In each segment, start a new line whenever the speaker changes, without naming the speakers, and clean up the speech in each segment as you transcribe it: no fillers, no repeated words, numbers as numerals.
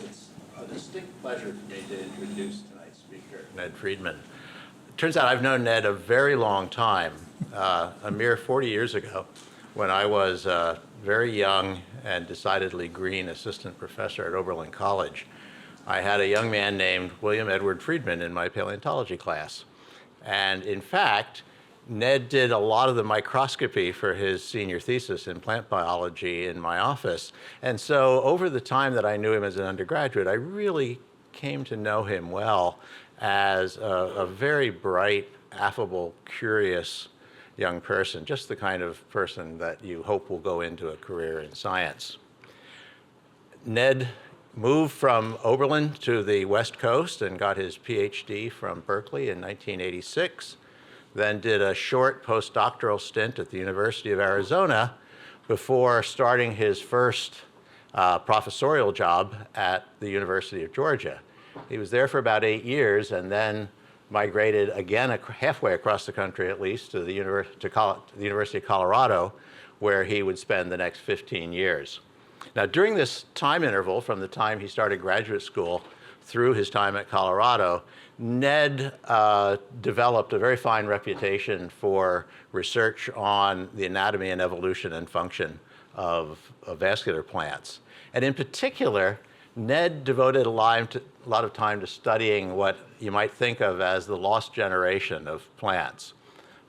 It's a distinct pleasure for me to introduce tonight's speaker, Ned Friedman. It turns out I've known Ned a very long time, a mere 40 years ago, when I was a very young and decidedly green assistant professor at Oberlin College. I had a young man named William Edward Friedman in my paleontology class. And in fact, Ned did a lot of the microscopy for his senior thesis in plant biology in my office. And so over the time that I knew him as an undergraduate, I really came to know him well as a very bright, affable, curious young person, just the kind of person that you hope will go into a career in science. Ned moved from Oberlin to the West Coast and got his PhD from Berkeley in 1986. Then did a short postdoctoral stint at the University of Arizona before starting his first professorial job at the University of Georgia. He was there for about 8 years and then migrated again halfway across the country at least to the University of Colorado, where he would spend the next 15 years. Now, during this time interval, from the time he started graduate school through his time at Colorado, Ned developed a very fine reputation for research on the anatomy and evolution and function of vascular plants. And in particular, Ned devoted a lot of time to studying what you might think of as the lost generation of plants.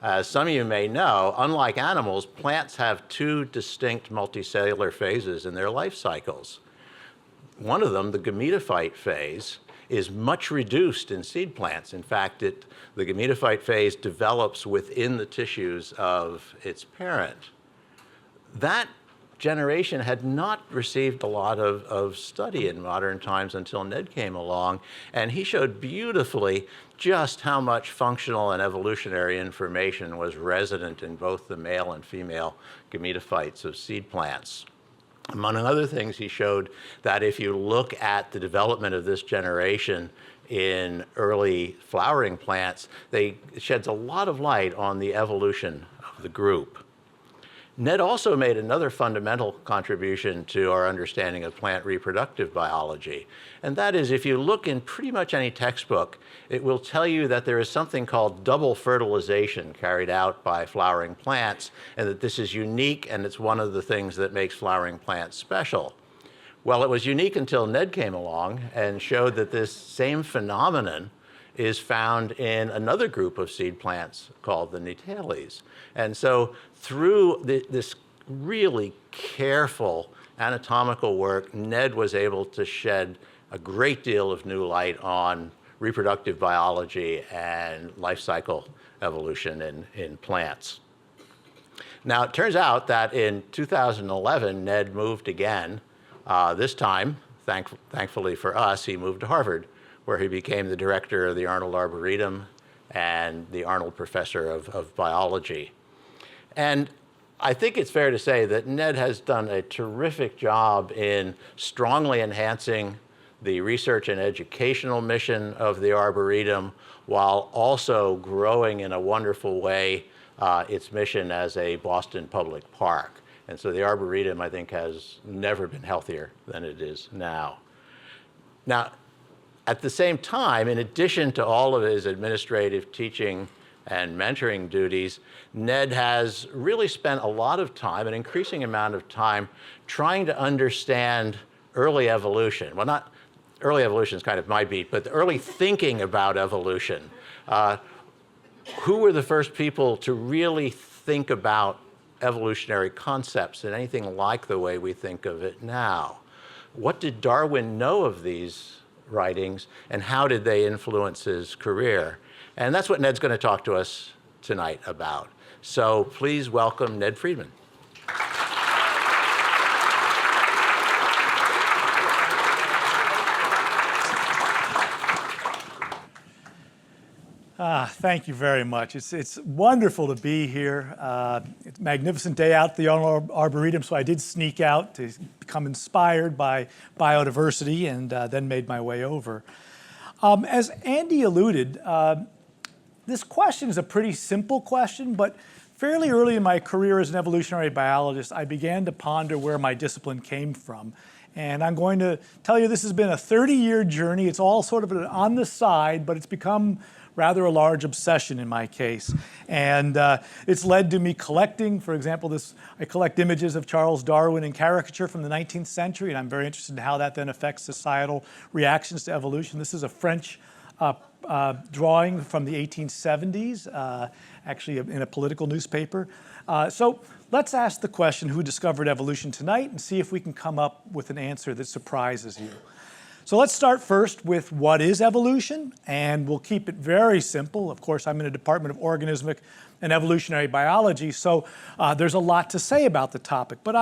As some of you may know, unlike animals, plants have two distinct multicellular phases in their life cycles. One of them, the gametophyte phase, is much reduced in seed plants. In fact, the gametophyte phase develops within the tissues of its parent. That generation had not received a lot of study in modern times until Ned came along, and he showed beautifully just how much functional and evolutionary information was resident in both the male and female gametophytes of seed plants. Among other things, he showed that if you look at the development of this generation in early flowering plants, it sheds a lot of light on the evolution of the group. Ned also made another fundamental contribution to our understanding of plant reproductive biology. And that is, if you look in pretty much any textbook, it will tell you that there is something called double fertilization carried out by flowering plants, and that this is unique, and it's one of the things that makes flowering plants special. Well, it was unique until Ned came along and showed that this same phenomenon is found in another group of seed plants called the Nitales. And so through this really careful anatomical work, Ned was able to shed a great deal of new light on reproductive biology and life cycle evolution in plants. Now, it turns out that in 2011, Ned moved again. This time, thankfully for us, he moved to Harvard, where he became the director of the Arnold Arboretum and the Arnold Professor of Biology. And I think it's fair to say that Ned has done a terrific job in strongly enhancing the research and educational mission of the Arboretum, while also growing in a wonderful way its mission as a Boston public park. And so the Arboretum, I think, has never been healthier than it is now. Now, at the same time, in addition to all of his administrative, teaching, and mentoring duties, Ned has really spent a lot of time, an increasing amount of time, trying to understand early evolution. Well, not early evolution is kind of my beat, but the early thinking about evolution. Who were the first people to really think about evolutionary concepts in anything like the way we think of it now? What did Darwin know of these writings, and how did they influence his career? And that's what Ned's going to talk to us tonight about. So please welcome Ned Friedman.
Thank you very much. It's wonderful to be here. It's a magnificent day out at the Arboretum, so I did sneak out to become inspired by biodiversity and then made my way over. As Andy alluded, this question is a pretty simple question, but fairly early in my career as an evolutionary biologist, I began to ponder where my discipline came from. And I'm going to tell you this has been a 30-year journey. It's all sort of on the side, but it's become rather a large obsession in my case. And it's led to me collecting, for example, I collect images of Charles Darwin in caricature from the 19th century, and I'm very interested in how that then affects societal reactions to evolution. This is a French drawing from the 1870s, actually in a political newspaper. So let's ask the question, who discovered evolution tonight, and see if we can come up with an answer that surprises you. So let's start first with what is evolution, and we'll keep it very simple. Of course, I'm in a department of organismic and evolutionary biology, so there's a lot to say about the topic. But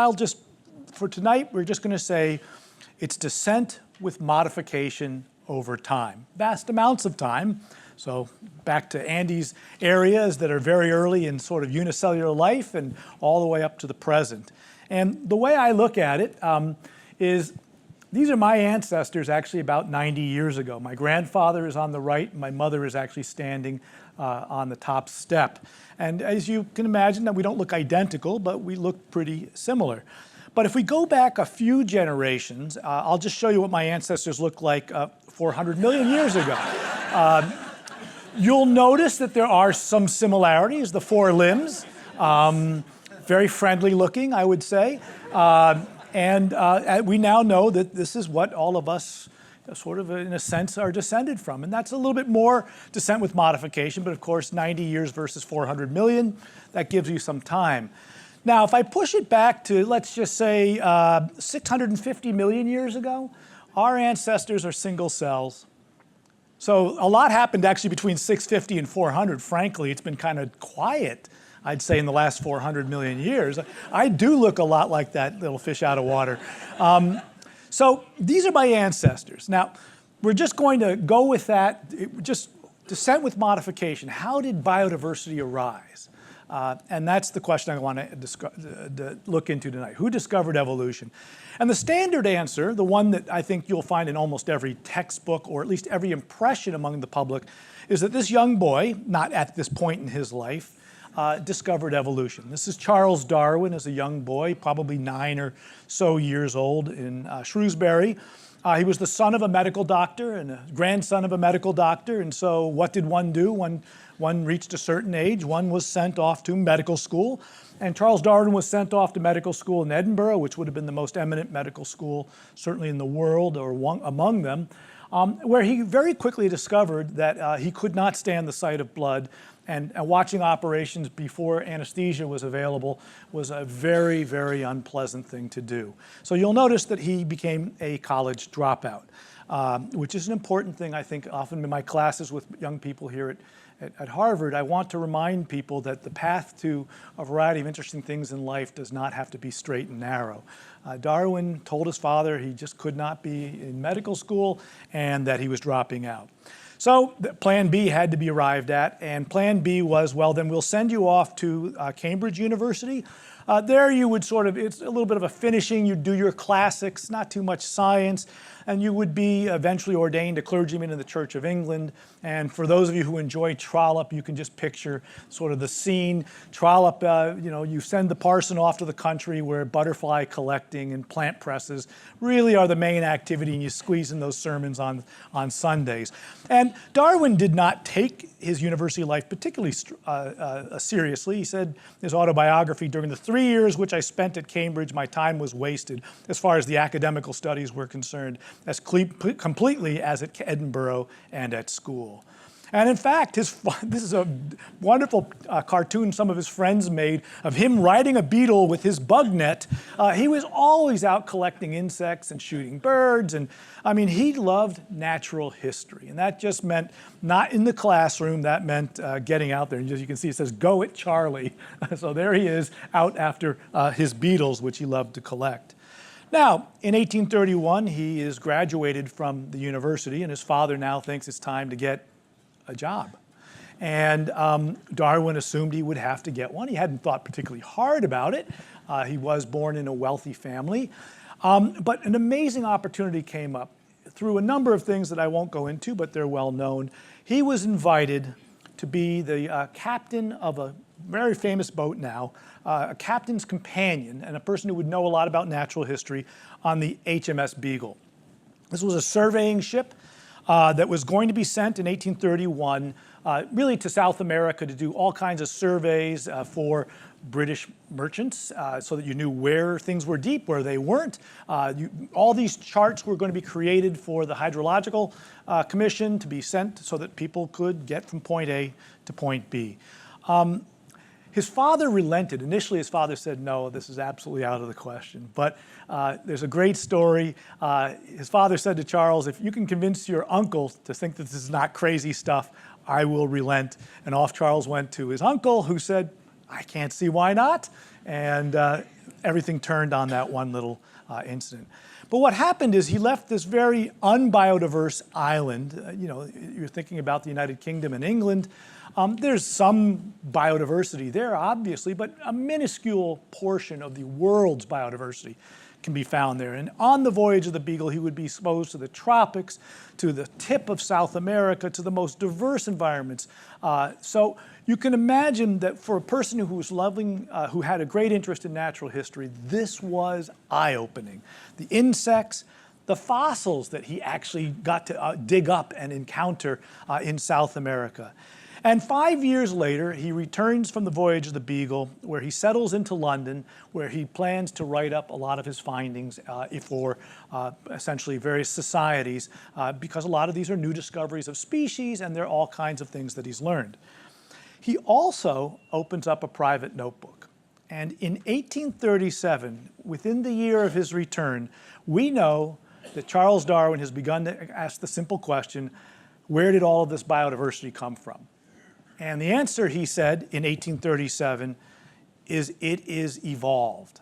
for tonight, we're just going to say it's descent with modification over time, vast amounts of time. So back to Andy's areas that are very early in sort of unicellular life and all the way up to the present. And the way I look at it is these are my ancestors actually about 90 years ago. My grandfather is on the right, and my mother is actually standing on the top step. And as you can imagine, that we don't look identical, but we look pretty similar. But if we go back a few generations, I'll just show you what my ancestors looked like 400 million years ago. You'll notice that there are some similarities, the four limbs, very friendly looking, I would say. And we now know that this is what all of us sort of, in a sense, are descended from. And that's a little bit more descent with modification, but of course, 90 years versus 400 million, that gives you some time. Now, if I push it back to, let's just say, 650 million years ago, our ancestors are single cells. So a lot happened actually between 650 and 400. Frankly, it's been kind of quiet, I'd say, in the last 400 million years. I do look a lot like that little fish out of water. So these are my ancestors. Now, we're just going to go with that, just descent with modification. How did biodiversity arise? And that's the question I want to look into tonight. Who discovered evolution? And the standard answer, the one that I think you'll find in almost every textbook, or at least every impression among the public, is that this young boy, not at this point in his life, discovered evolution. This is Charles Darwin as a young boy, probably 9 or so years old in Shrewsbury. He was the son of a medical doctor and a grandson of a medical doctor. And so what did one do? One reached a certain age, one was sent off to medical school. And Charles Darwin was sent off to medical school in Edinburgh, which would have been the most eminent medical school, certainly in the world, or among them, where he very quickly discovered that he could not stand the sight of blood, and watching operations before anesthesia was available was a very, very unpleasant thing to do. So you'll notice that he became a college dropout, which is an important thing, I think, often in my classes with young people here at Harvard. I want to remind people that the path to a variety of interesting things in life does not have to be straight and narrow. Darwin told his father he just could not be in medical school and that he was dropping out. So plan B had to be arrived at, and plan B was, well, then we'll send you off to Cambridge University. There you would it's a little bit of a finishing, you'd do your classics, not too much science, and you would be eventually ordained a clergyman in the Church of England. And for those of you who enjoy Trollope, you can just picture sort of the scene. Trollope, you send the parson off to the country where butterfly collecting and plant presses really are the main activity, and you squeeze in those sermons on Sundays. And Darwin did not take his university life particularly seriously. He said in his autobiography, during the 3 years which I spent at Cambridge, my time was wasted as far as the academical studies were concerned, as completely as at Edinburgh and at school. And in fact, this is a wonderful cartoon some of his friends made of him riding a beetle with his bug net. He was always out collecting insects and shooting birds. And I mean, he loved natural history. And that just meant not in the classroom. That meant getting out there. And as you can see, it says, "Go it, Charlie." So there he is out after his beetles, which he loved to collect. Now, in 1831, he is graduated from the university, and his father now thinks it's time to get a job. And Darwin assumed he would have to get one. He hadn't thought particularly hard about it. He was born in a wealthy family. But an amazing opportunity came up through a number of things that I won't go into, but they're well known. He was invited to be the captain of a very famous boat now, a captain's companion and a person who would know a lot about natural history on the HMS Beagle. This was a surveying ship that was going to be sent in 1831 really to South America to do all kinds of surveys for British merchants so that you knew where things were deep, where they weren't. All these charts were going to be created for the Hydrological Commission to be sent so that people could get from point A to point B. His father relented. Initially, his father said, no, this is absolutely out of the question. But there's a great story. His father said to Charles, if you can convince your uncle to think that this is not crazy stuff, I will relent. And off Charles went to his uncle, who said, I can't see why not. And everything turned on that one little incident. But what happened is he left this very unbiodiverse island. You're thinking about the United Kingdom and England. There's some biodiversity there, obviously, but a minuscule portion of the world's biodiversity can be found there. And on the voyage of the Beagle, he would be exposed to the tropics, to the tip of South America, to the most diverse environments. So you can imagine that for a person who was who had a great interest in natural history, this was eye-opening. The insects, the fossils that he actually got to dig up and encounter in South America. And 5 years later, he returns from the voyage of the Beagle, where he settles into London, where he plans to write up a lot of his findings for essentially various societies, because a lot of these are new discoveries of species, and there are all kinds of things that he's learned. He also opens up a private notebook. And in 1837, within the year of his return, we know that Charles Darwin has begun to ask the simple question, where did all of this biodiversity come from? And the answer, he said, in 1837, is it is evolved.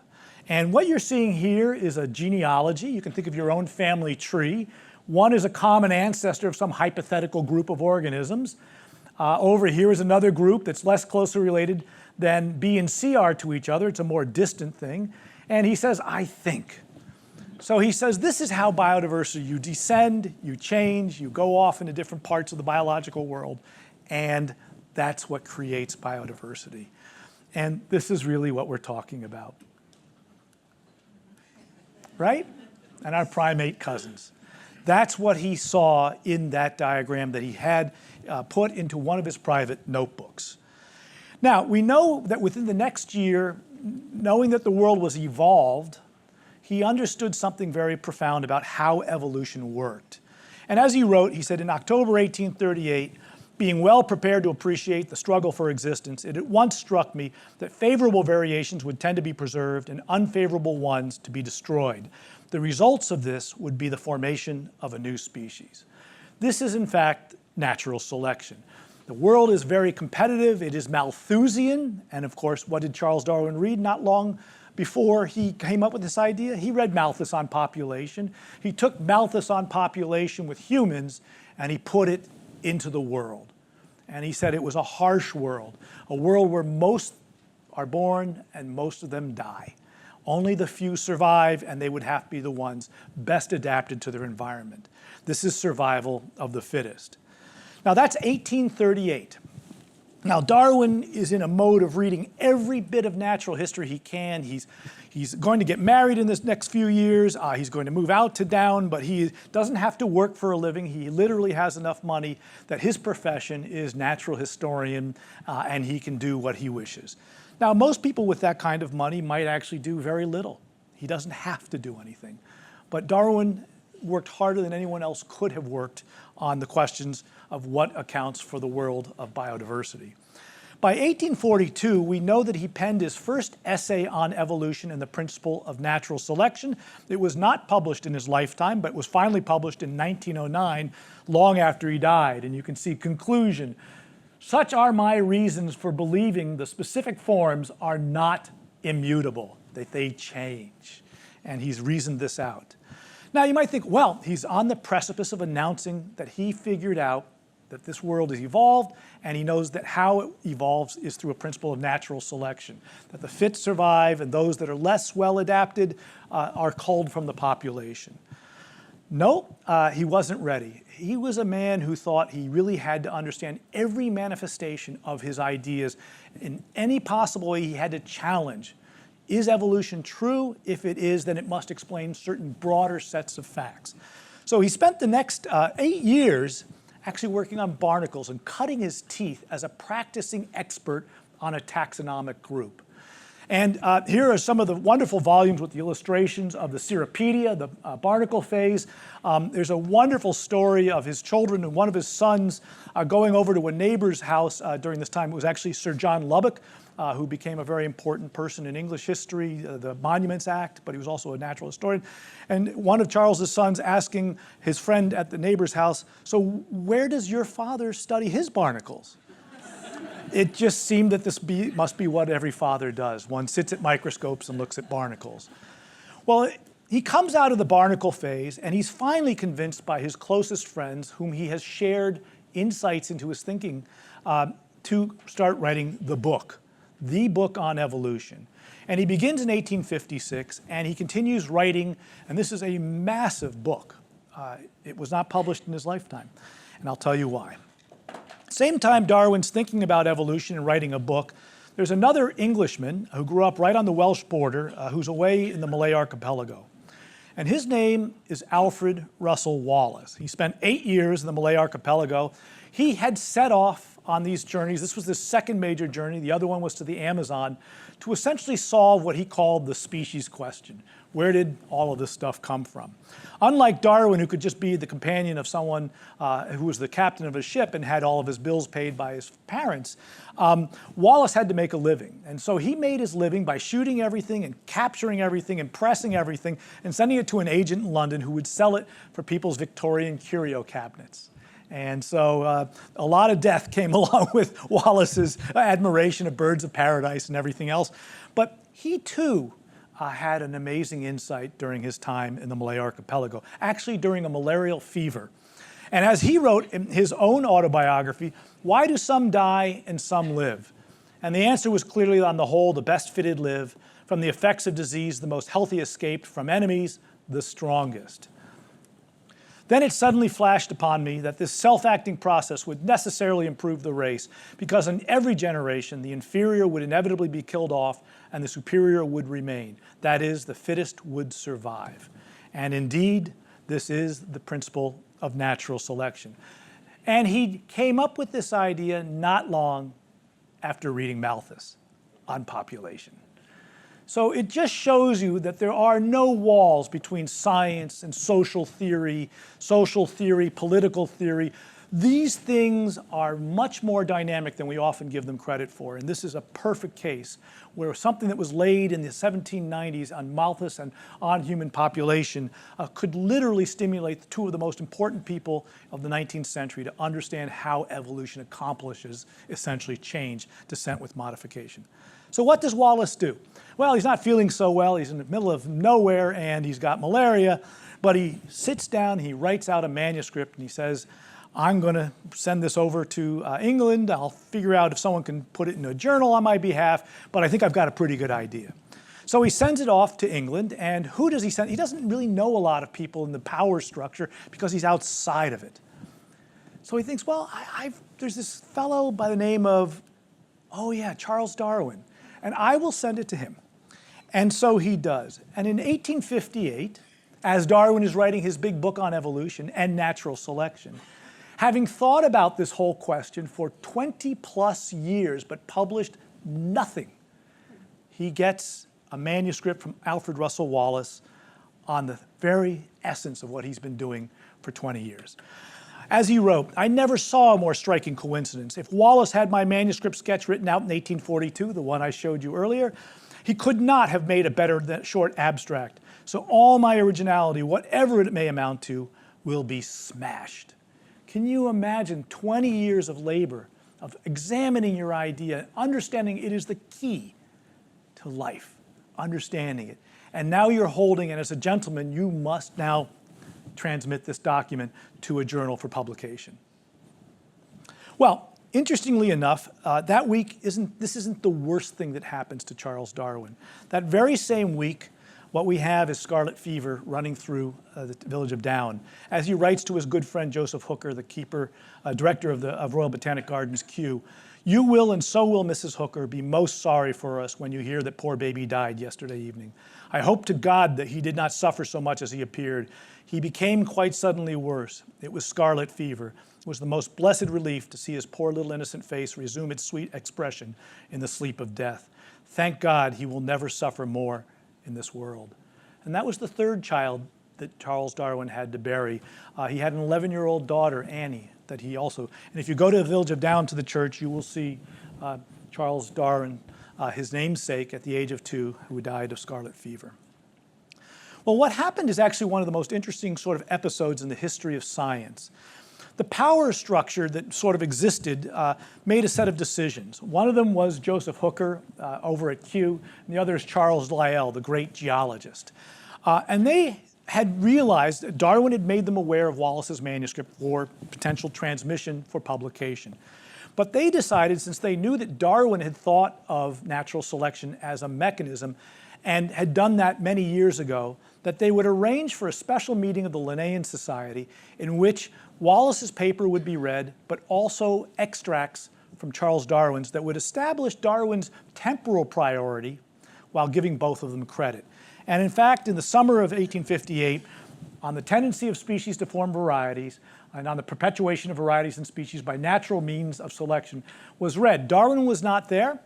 And what you're seeing here is a genealogy. You can think of your own family tree. One is a common ancestor of some hypothetical group of organisms. Over here is another group that's less closely related than B and C are to each other. It's a more distant thing. And he says, I think. So he says, this is how biodiversity, you descend, you change, you go off into different parts of the biological world, and that's what creates biodiversity. And this is really what we're talking about. Right? And our primate cousins. That's what he saw in that diagram that he had put into one of his private notebooks. Now, we know that within the next year, knowing that the world was evolved, he understood something very profound about how evolution worked. And as he wrote, he said, in October 1838, being well prepared to appreciate the struggle for existence, it at once struck me that favorable variations would tend to be preserved and unfavorable ones to be destroyed. The results of this would be the formation of a new species. This is, in fact, natural selection. The world is very competitive. It is Malthusian. And of course, what did Charles Darwin read not long before he came up with this idea? He read Malthus on population. He took Malthus on population with humans and he put it into the world. And he said it was a harsh world, a world where most are born and most of them die. Only the few survive, and they would have to be the ones best adapted to their environment. This is survival of the fittest. Now that's 1838. Now Darwin is in a mode of reading every bit of natural history he can. He's going to get married in this next few years. He's going to move out to Down, but he doesn't have to work for a living. He literally has enough money that his profession is natural historian, and he can do what he wishes. Now, most people with that kind of money might actually do very little. He doesn't have to do anything. But Darwin worked harder than anyone else could have worked on the questions of what accounts for the world of biodiversity. By 1842, we know that he penned his first essay on evolution and the principle of natural selection. It was not published in his lifetime, but was finally published in 1909, long after he died. And you can see conclusion. Such are my reasons for believing the specific forms are not immutable, that they change. And he's reasoned this out. Now you might think, well, he's on the precipice of announcing that he figured out that this world is evolved, and he knows that how it evolves is through a principle of natural selection, that the fit survive and those that are less well adapted are culled from the population. No, he wasn't ready. He was a man who thought he really had to understand every manifestation of his ideas. In any possible way, he had to challenge. Is evolution true? If it is, then it must explain certain broader sets of facts. So he spent the next 8 years actually working on barnacles and cutting his teeth as a practicing expert on a taxonomic group. And here are some of the wonderful volumes with the illustrations of the Cirripedia, the barnacle phase. There's a wonderful story of his children and one of his sons going over to a neighbor's house during this time. It was actually Sir John Lubbock, who became a very important person in English history, the Monuments Act, but he was also a natural historian. And one of Charles's sons asking his friend at the neighbor's house, "So where does your father study his barnacles?" It just seemed that this must be what every father does. One sits at microscopes and looks at barnacles. Well, he comes out of the barnacle phase, and he's finally convinced by his closest friends, whom he has shared insights into his thinking, to start writing the book on evolution. And he begins in 1856, and he continues writing, and this is a massive book. It was not published in his lifetime, and I'll tell you why. Same time Darwin's thinking about evolution and writing a book, there's another Englishman who grew up right on the Welsh border, who's away in the Malay archipelago. And his name is Alfred Russel Wallace. He spent 8 years in the Malay archipelago. He had set off on these journeys. This was the second major journey. The other one was to the Amazon to essentially solve what he called the species question. Where did all of this stuff come from? Unlike Darwin, who could just be the companion of someone who was the captain of a ship and had all of his bills paid by his parents, Wallace had to make a living. And so he made his living by shooting everything and capturing everything and pressing everything and sending it to an agent in London who would sell it for people's Victorian curio cabinets. And so a lot of death came along with Wallace's admiration of birds of paradise and everything else. But he too had an amazing insight during his time in the Malay archipelago, actually during a malarial fever. And as he wrote in his own autobiography, why do some die and some live? And the answer was clearly, on the whole, the best fitted live. From the effects of disease, the most healthy escaped. From enemies, the strongest. Then it suddenly flashed upon me that this self-acting process would necessarily improve the race, because in every generation, the inferior would inevitably be killed off and the superior would remain. That is, the fittest would survive. And indeed, this is the principle of natural selection. And he came up with this idea not long after reading Malthus on population. So it just shows you that there are no walls between science and social theory, political theory. These things are much more dynamic than we often give them credit for. And this is a perfect case where something that was laid in the 1790s on Malthus and on human population could literally stimulate two of the most important people of the 19th century to understand how evolution accomplishes essentially change, descent with modification. So what does Wallace do? Well, he's not feeling so well. He's in the middle of nowhere and he's got malaria, but he sits down, he writes out a manuscript and he says, I'm going to send this over to England. I'll figure out if someone can put it in a journal on my behalf, but I think I've got a pretty good idea. So he sends it off to England, and who does he send? He doesn't really know a lot of people in the power structure because he's outside of it. So he thinks, well, there's this fellow by the name of, Charles Darwin, and I will send it to him. And so he does. And in 1858, as Darwin is writing his big book on evolution and natural selection, having thought about this whole question for 20 plus years but published nothing, he gets a manuscript from Alfred Russel Wallace on the very essence of what he's been doing for 20 years. As he wrote, I never saw a more striking coincidence. If Wallace had my manuscript sketch written out in 1842, the one I showed you earlier, he could not have made a better short abstract. So all my originality, whatever it may amount to, will be smashed. Can you imagine 20 years of labor, of examining your idea, understanding it is the key to life, understanding it. And now you're holding it as a gentleman, you must now transmit this document to a journal for publication. Well, interestingly enough, that week this isn't the worst thing that happens to Charles Darwin. That very same week, what we have is scarlet fever running through the village of Down. As he writes to his good friend Joseph Hooker, the director of Royal Botanic Gardens, Kew, "You will, and so will Mrs. Hooker, be most sorry for us when you hear that poor baby died yesterday evening. I hope to God that he did not suffer so much as he appeared. He became quite suddenly worse. It was scarlet fever. It was the most blessed relief to see his poor little innocent face resume its sweet expression in the sleep of death. Thank God he will never suffer more in this world." And that was the third child that Charles Darwin had to bury. He had an 11-year-old daughter, Annie, that he also, and if you go to the village of Down to the church, you will see Charles Darwin, his namesake at the age of 2, who died of scarlet fever. Well, what happened is actually one of the most interesting sort of episodes in the history of science. The power structure that sort of existed made a set of decisions. One of them was Joseph Hooker over at Kew, and the other is Charles Lyell, the great geologist. And they had realized that Darwin had made them aware of Wallace's manuscript for potential transmission for publication. But they decided, since they knew that Darwin had thought of natural selection as a mechanism and had done that many years ago, that they would arrange for a special meeting of the Linnaean Society in which Wallace's paper would be read, but also extracts from Charles Darwin's that would establish Darwin's temporal priority while giving both of them credit. And in fact, in the summer of 1858, on the tendency of species to form varieties and on the perpetuation of varieties and species by natural means of selection was read. Darwin was not there.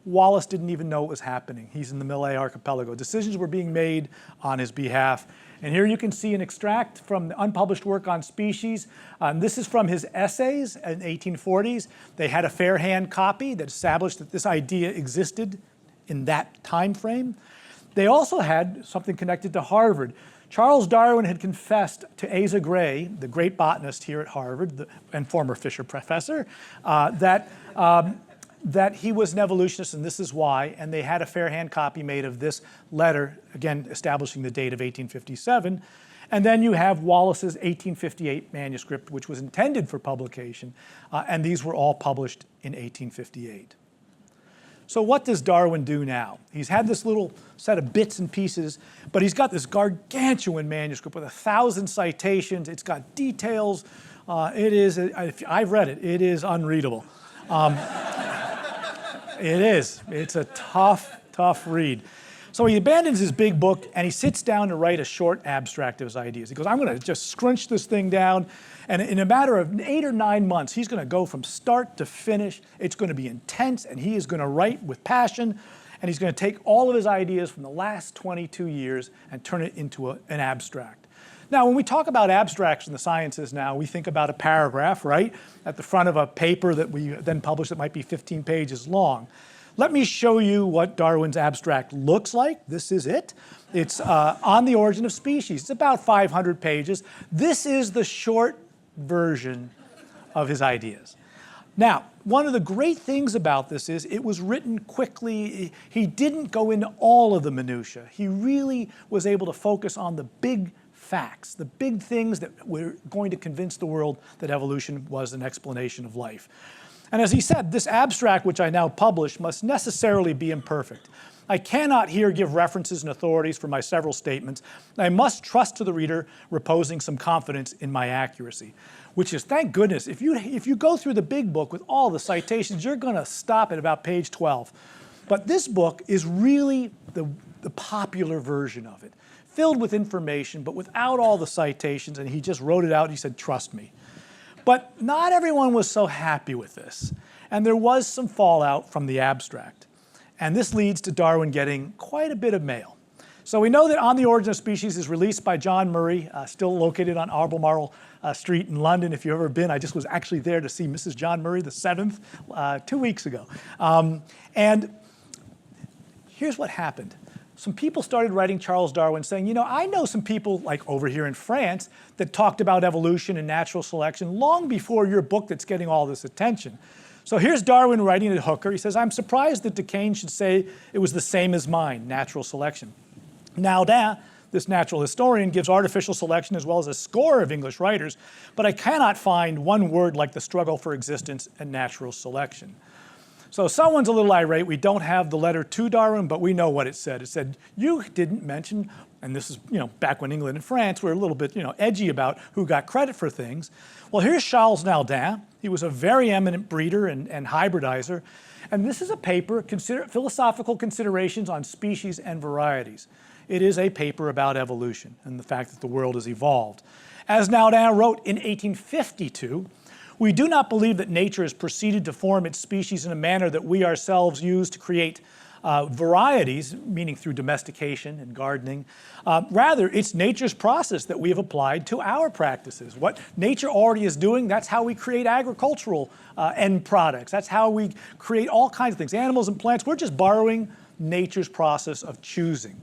Wallace didn't even know it was happening. He's in the Malay Archipelago. Decisions were being made on his behalf. And here you can see an extract from the unpublished work on species. This is from his essays in the 1840s. They had a fair hand copy that established that this idea existed in that time frame. They also had something connected to Harvard. Charles Darwin had confessed to Asa Gray, the great botanist here at Harvard and former Fisher professor, that he was an evolutionist, and this is why. And they had a fair hand copy made of this letter, again establishing the date of 1857. And then you have Wallace's 1858 manuscript, which was intended for publication, and these were all published in 1858. So what does Darwin do now? He's had this little set of bits and pieces, but he's got this gargantuan manuscript with 1,000 citations. It's got details. I've read it. It is unreadable. It is. It's a tough read. So he abandons his big book and he sits down to write a short abstract of his ideas. He goes, I'm going to just scrunch this thing down, and in a matter of 8 or 9 months, he's going to go from start to finish. It's going to be intense, and he is going to write with passion, and he's going to take all of his ideas from the last 22 years and turn it into an abstract. Now, when we talk about abstracts in the sciences now, we think about a paragraph, right, at the front of a paper that we then publish that might be 15 pages long. Let me show you what Darwin's abstract looks like. This is it. It's on the origin of species. It's about 500 pages. This is the short version of his ideas. Now, one of the great things about this is it was written quickly. He didn't go into all of the minutiae. He really was able to focus on the big facts, the big things that were going to convince the world that evolution was an explanation of life. And as he said, this abstract, which I now publish, must necessarily be imperfect. I cannot here give references and authorities for my several statements. I must trust to the reader, reposing some confidence in my accuracy, which is, thank goodness, if you go through the big book with all the citations, you're going to stop at about page 12. But this book is really the popular version of it, filled with information, but without all the citations, and he just wrote it out and he said, trust me. But not everyone was so happy with this, and there was some fallout from the abstract. And this leads to Darwin getting quite a bit of mail. So we know that On the Origin of Species is released by John Murray, still located on Albemarle Street in London. If you've ever been, I just was actually there to see Mrs. John Murray the 7th 2 weeks ago. And here's what happened. Some people started writing Charles Darwin saying, you know, I know some people like over here in France that talked about evolution and natural selection long before your book that's getting all this attention. So here's Darwin writing to Hooker. He says, I'm surprised that Duquesne should say it was the same as mine, natural selection. Naudin, this natural historian, gives artificial selection as well as a score of English writers, but I cannot find one word like the struggle for existence and natural selection. So someone's a little irate. We don't have the letter to Darwin, but we know what it said. It said, you didn't mention, and this is back when England and France were a little bit edgy about who got credit for things. Well, here's Charles Naudin. He was a very eminent breeder and hybridizer. And this is a paper, Philosophical Considerations on Species and Varieties. It is a paper about evolution and the fact that the world has evolved. As Naudin wrote in 1852, we do not believe that nature has proceeded to form its species in a manner that we ourselves use to create varieties, meaning through domestication and gardening. Rather, it's nature's process that we have applied to our practices. What nature already is doing, that's how we create agricultural end products. That's how we create all kinds of things, animals and plants. We're just borrowing nature's process of choosing.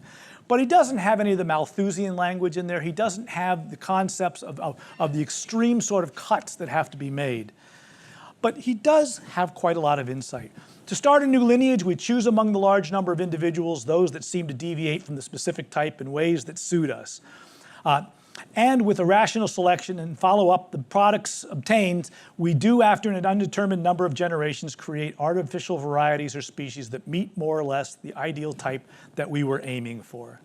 But he doesn't have any of the Malthusian language in there. He doesn't have the concepts of the extreme sort of cuts that have to be made. But he does have quite a lot of insight. To start a new lineage, we choose among the large number of individuals those that seem to deviate from the specific type in ways that suit us. And with a rational selection and follow up the products obtained, we do, after an undetermined number of generations, create artificial varieties or species that meet more or less the ideal type that we were aiming for.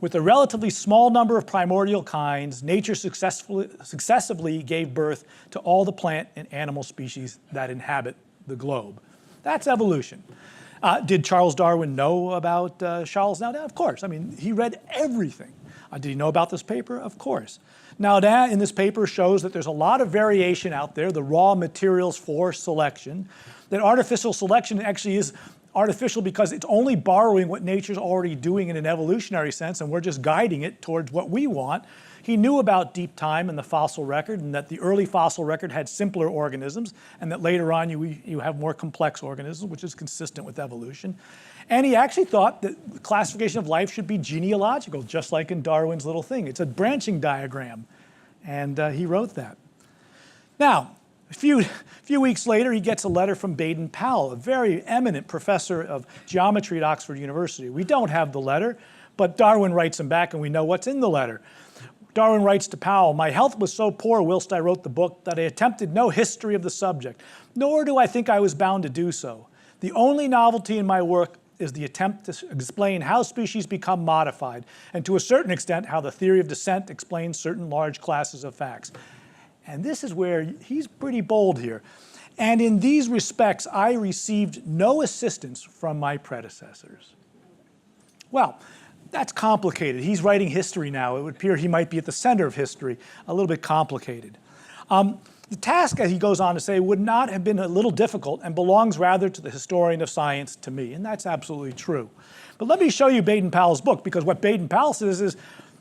With a relatively small number of primordial kinds, nature successively gave birth to all the plant and animal species that inhabit the globe. That's evolution. Did Charles Darwin know about Charles Naudin? Of course. I mean, he read everything. Did he know about this paper? Of course. Naudin in this paper shows that there's a lot of variation out there, the raw materials for selection, that artificial selection actually is artificial because it's only borrowing what nature's already doing in an evolutionary sense, and we're just guiding it towards what we want. He knew about deep time and the fossil record, and that the early fossil record had simpler organisms, and that later on you have more complex organisms, which is consistent with evolution. And he actually thought that the classification of life should be genealogical, just like in Darwin's little thing. It's a branching diagram, and he wrote that. Now, a few weeks later, he gets a letter from Baden-Powell, a very eminent professor of geometry at Oxford University. We don't have the letter, but Darwin writes him back, and we know what's in the letter. Darwin writes to Powell, "My health was so poor whilst I wrote the book that I attempted no history of the subject, nor do I think I was bound to do so. The only novelty in my work is the attempt to explain how species become modified, and to a certain extent how the theory of descent explains certain large classes of facts." And this is where he's pretty bold here. "And in these respects, I received no assistance from my predecessors." Well, that's complicated. He's writing history now. It would appear he might be at the center of history, a little bit complicated. The task, as he goes on to say, would not have been a little difficult and belongs rather to the historian of science, to me, and that's absolutely true. But let me show you Baden-Powell's book, because what Baden-Powell says is,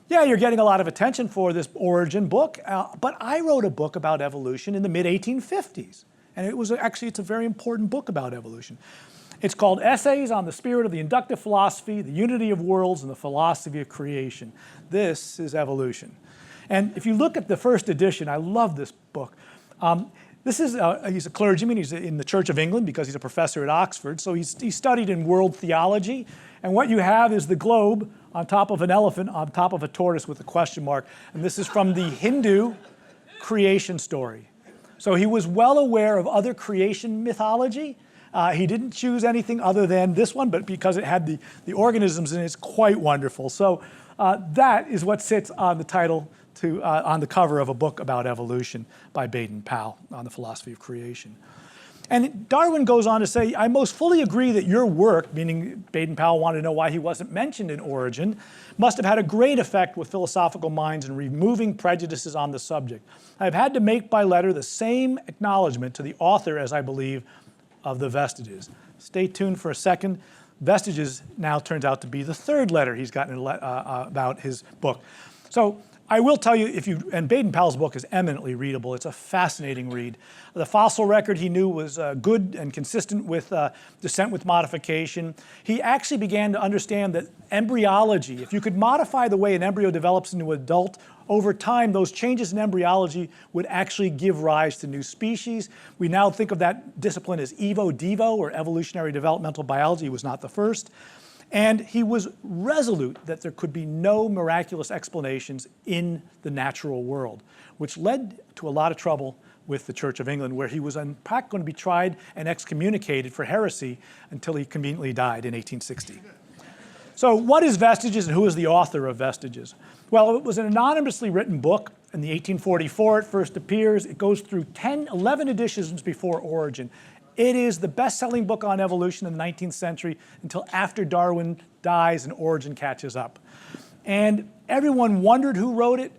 yeah, you're getting a lot of attention for this origin book, but I wrote a book about evolution in the mid-1850s, and it's a very important book about evolution. It's called Essays on the Spirit of the Inductive Philosophy, the Unity of Worlds, and the Philosophy of Creation. This is evolution. And if you look at the first edition, I love this book. He's a clergyman. He's in the Church of England because he's a professor at Oxford. So he studied in world theology. And what you have is the globe on top of an elephant, on top of a tortoise with a question mark. And this is from the Hindu creation story. So he was well aware of other creation mythology. He didn't choose anything other than this one, but because it had the organisms in it, it's quite wonderful. So that is what sits on the title on the cover of a book about evolution by Baden-Powell on the philosophy of creation. And Darwin goes on to say, "I most fully agree that your work," meaning Baden-Powell wanted to know why he wasn't mentioned in Origin, "must have had a great effect with philosophical minds in removing prejudices on the subject. I have had to make by letter the same acknowledgement to the author as I believe of the Vestiges." Stay tuned for a second. Vestiges now turns out to be the third letter he's gotten about his book. So I will tell you, and Baden-Powell's book is eminently readable. It's a fascinating read. The fossil record he knew was good and consistent with descent with modification. He actually began to understand that embryology, if you could modify the way an embryo develops into an adult, over time, those changes in embryology would actually give rise to new species. We now think of that discipline as evo-devo, or evolutionary developmental biology. He was not the first. And he was resolute that there could be no miraculous explanations in the natural world, which led to a lot of trouble with the Church of England, where he was in fact going to be tried and excommunicated for heresy until he conveniently died in 1860. So what is Vestiges and who is the author of Vestiges? Well, it was an anonymously written book. In the 1844 it first appears. It goes through 11 editions before Origin. It is the best-selling book on evolution in the 19th century until after Darwin dies and Origin catches up. And everyone wondered who wrote it.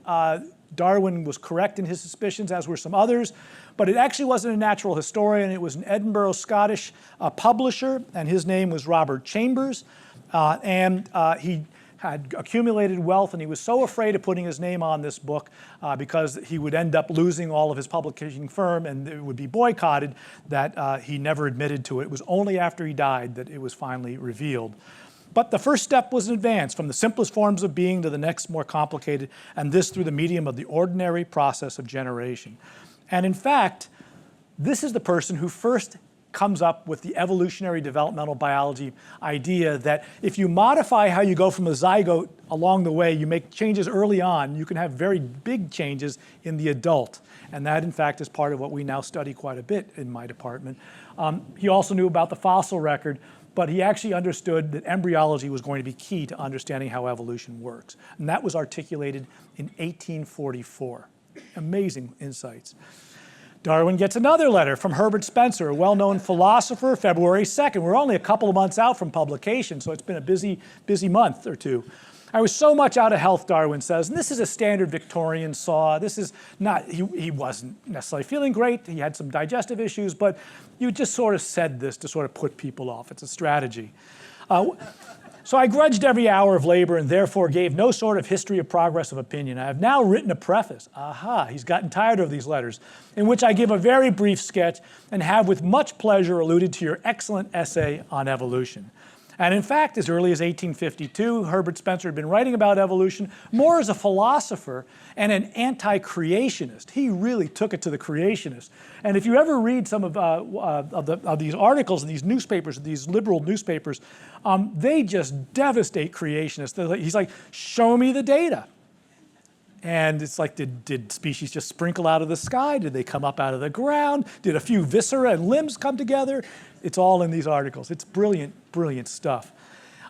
Darwin was correct in his suspicions, as were some others, but it actually wasn't a natural historian. It was an Edinburgh, Scottish publisher, and his name was Robert Chambers. He had accumulated wealth, and he was so afraid of putting his name on this book because he would end up losing all of his publishing firm and it would be boycotted, that he never admitted to it. It was only after he died that it was finally revealed. But the first step was an advance from the simplest forms of being to the next more complicated, and this through the medium of the ordinary process of generation. And in fact, this is the person who first comes up with the evolutionary developmental biology idea that if you modify how you go from a zygote along the way, you make changes early on, you can have very big changes in the adult. And that, in fact, is part of what we now study quite a bit in my department. He also knew about the fossil record, but he actually understood that embryology was going to be key to understanding how evolution works. And that was articulated in 1844. Amazing insights. Darwin gets another letter from Herbert Spencer, a well-known philosopher, February 2nd. We're only a couple of months out from publication, so it's been a busy month or two. I was so much out of health, Darwin says, and this is a standard Victorian saw. This is not, he wasn't necessarily feeling great. He had some digestive issues, but you just sort of said this to sort of put people off. It's a strategy. So I grudged every hour of labor and therefore gave no sort of history of progress of opinion. I have now written a preface, he's gotten tired of these letters, in which I give a very brief sketch and have with much pleasure alluded to your excellent essay on evolution. And in fact, as early as 1852, Herbert Spencer had been writing about evolution more as a philosopher and an anti-creationist. He really took it to the creationists. And if you ever read some of these articles in these newspapers, these liberal newspapers, they just devastate creationists. He's like, show me the data. And it's like, did species just sprinkle out of the sky? Did they come up out of the ground? Did a few viscera and limbs come together? It's all in these articles. It's brilliant, brilliant stuff.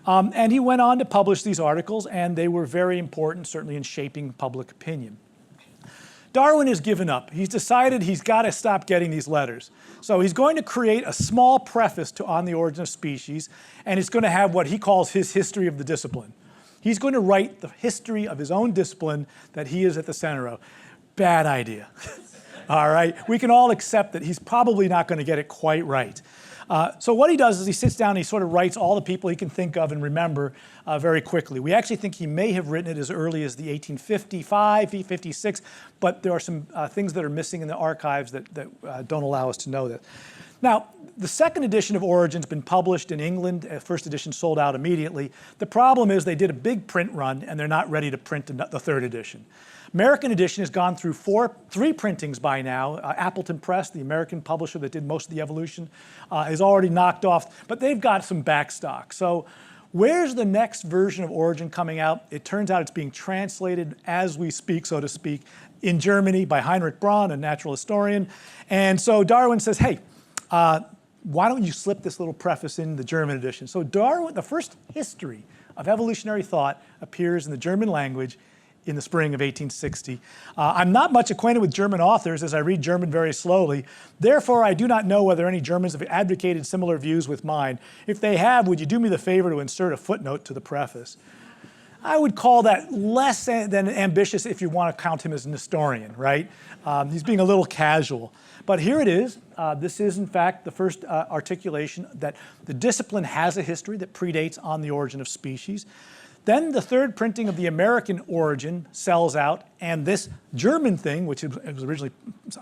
And he went on to publish these articles, and they were very important, certainly in shaping public opinion. Darwin has given up. He's decided he's got to stop getting these letters. So he's going to create a small preface to On the Origin of Species, and it's going to have what he calls his history of the discipline. He's going to write the history of his own discipline that he is at the center of. Bad idea. All right? We can all accept that he's probably not going to get it quite right. So what he does is he sits down and he sort of writes all the people he can think of and remember very quickly. We actually think he may have written it as early as the 1855, 56, but there are some things that are missing in the archives that don't allow us to know that. Now, the second edition of Origin's been published in England. First edition sold out immediately. The problem is they did a big print run and they're not ready to print the third edition. American edition has gone through three printings by now. Appleton Press, the American publisher that did most of the evolution, is already knocked off, but they've got some backstock. So where's the next version of Origin coming out? It turns out it's being translated as we speak, so to speak, in Germany by Heinrich Braun, a natural historian. And so Darwin says, hey, why don't you slip this little preface in the German edition? So Darwin, the first history of evolutionary thought appears in the German language in the spring of 1860. I'm not much acquainted with German authors as I read German very slowly. Therefore, I do not know whether any Germans have advocated similar views with mine. If they have, would you do me the favor to insert a footnote to the preface? I would call that less than ambitious if you want to count him as an historian, right? He's being a little casual. But here it is. This is, in fact, the first articulation that the discipline has a history that predates On the Origin of Species. Then the third printing of the American Origin sells out, and this German thing, which was originally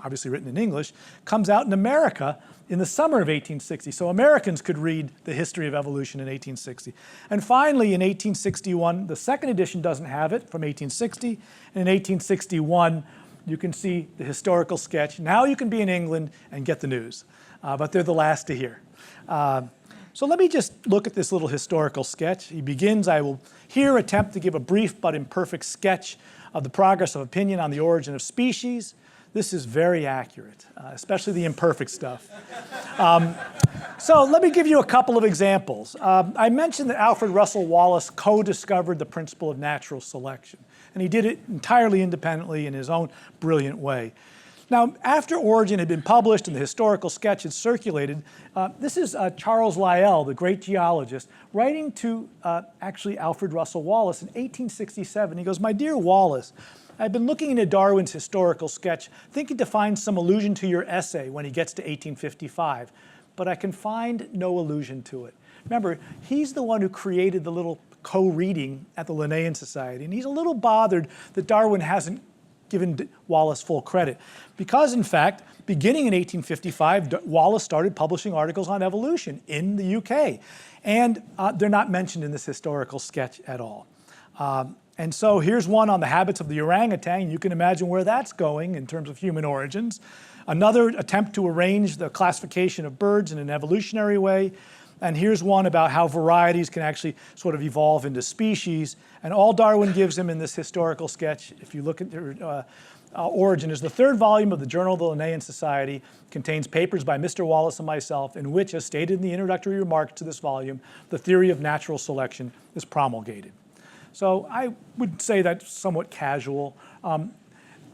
obviously written in English, comes out in America in the summer of 1860. So Americans could read the history of evolution in 1860. And finally, in 1861, the second edition doesn't have it from 1860, and in 1861, you can see the historical sketch. Now you can be in England and get the news, but they're the last to hear. So let me just look at this little historical sketch. He begins, I will here attempt to give a brief but imperfect sketch of the progress of opinion on the origin of species. this is very accurate, especially the imperfect stuff. So let me give you a couple of examples. I mentioned that Alfred Russel Wallace co-discovered the principle of natural selection, and he did it entirely independently in his own brilliant way. Now, after Origin had been published and the historical sketch had circulated, this is Charles Lyell, the great geologist, writing to actually Alfred Russel Wallace in 1867. He goes, "My dear Wallace, I've been looking into Darwin's historical sketch, thinking to find some allusion to your essay when he gets to 1855, but I can find no allusion to it." Remember, he's the one who created the little co-reading at the Linnaean Society, and he's a little bothered that Darwin hasn't given Wallace full credit. Because, in fact, beginning in 1855, Wallace started publishing articles on evolution in the UK, and they're not mentioned in this historical sketch at all. And so here's one on the habits of the orangutan. You can imagine where that's going in terms of human origins. Another attempt to arrange the classification of birds in an evolutionary way. And here's one about how varieties can actually sort of evolve into species. And all Darwin gives him in this historical sketch, if you look at Origin, is the third volume of the Journal of the Linnaean Society, contains papers by Mr. Wallace and myself, in which, as stated in the introductory remarks to this volume, the theory of natural selection is promulgated. So I would say that's somewhat casual.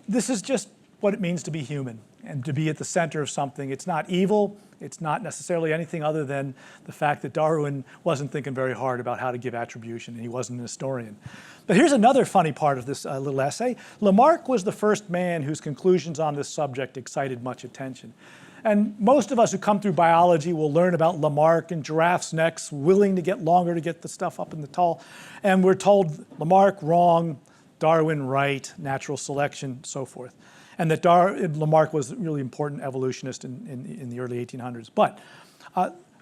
This is just what it means to be human and to be at the center of something. It's not evil. It's not necessarily anything other than the fact that Darwin wasn't thinking very hard about how to give attribution, and he wasn't an historian. But here's another funny part of this little essay. Lamarck was the first man whose conclusions on this subject excited much attention. And most of us who come through biology will learn about Lamarck and giraffes' necks willing to get longer to get the stuff up in the tall. And we're told Lamarck wrong, Darwin right, natural selection, so forth. And that Lamarck was a really important evolutionist in the early 1800s. But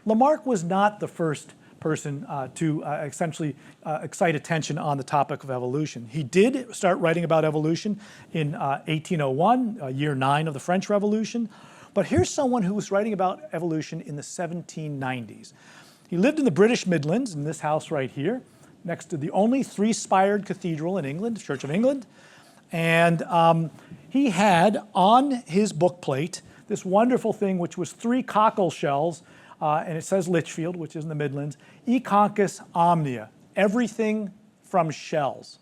Lamarck was not the first person to essentially excite attention on the topic of evolution. He did start writing about evolution in 1801, year 9 of the French Revolution. But here's someone who was writing about evolution in the 1790s. He lived in the British Midlands, in this house right here, next to the only 3-spired cathedral in England, Church of England. And he had on his bookplate this wonderful thing, which was 3 cockle shells, and it says Lichfield, which is in the Midlands, E conchus omnia, everything from shells.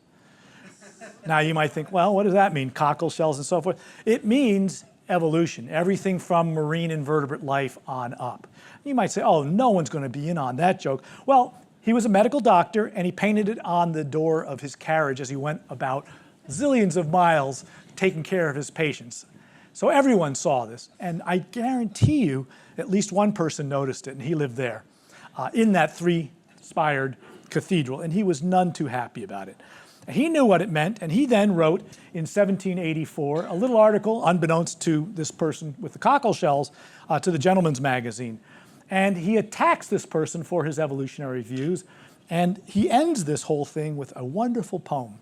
Now you might think, well, what does that mean, cockle shells and so forth? It means evolution, everything from marine invertebrate life on up. You might say, oh, no one's going to be in on that joke. Well, he was a medical doctor, and he painted it on the door of his carriage as he went about zillions of miles taking care of his patients. So everyone saw this, and I guarantee you at least one person noticed it, and he lived there in that 3-spired cathedral, and he was none too happy about it. He knew what it meant, and he then wrote in 1784 a little article, unbeknownst to this person with the cockle shells, to the Gentleman's Magazine. And he attacks this person for his evolutionary views, and he ends this whole thing with a wonderful poem.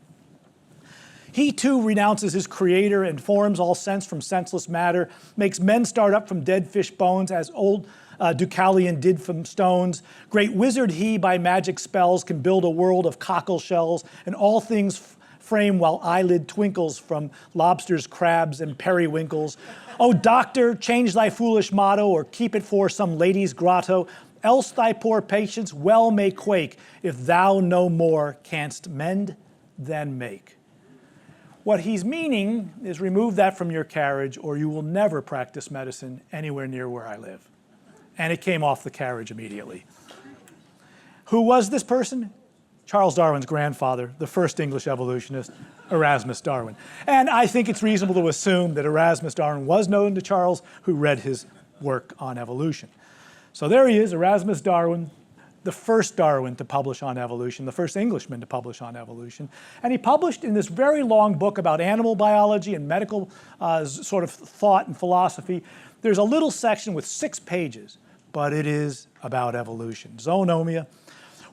He too renounces his creator and forms all sense from senseless matter, makes men start up from dead fish bones as old Deucalion did from stones. Great wizard he, by magic spells, can build a world of cockle shells, and all things frame while eyelid twinkles from lobsters, crabs, and periwinkles. O doctor, change thy foolish motto, or keep it for some lady's grotto, else thy poor patience well may quake, if thou no more canst mend than make. What he's meaning is remove that from your carriage, or you will never practice medicine anywhere near where I live. And it came off the carriage immediately. Who was this person? Charles Darwin's grandfather, the first English evolutionist, Erasmus Darwin. And I think it's reasonable to assume that Erasmus Darwin was known to Charles, who read his work on evolution. So there he is, Erasmus Darwin, the first Darwin to publish on evolution, the first Englishman to publish on evolution. And he published in this very long book about animal biology and medical sort of thought and philosophy. There's a little section with 6 pages, but it is about evolution, zoonomia.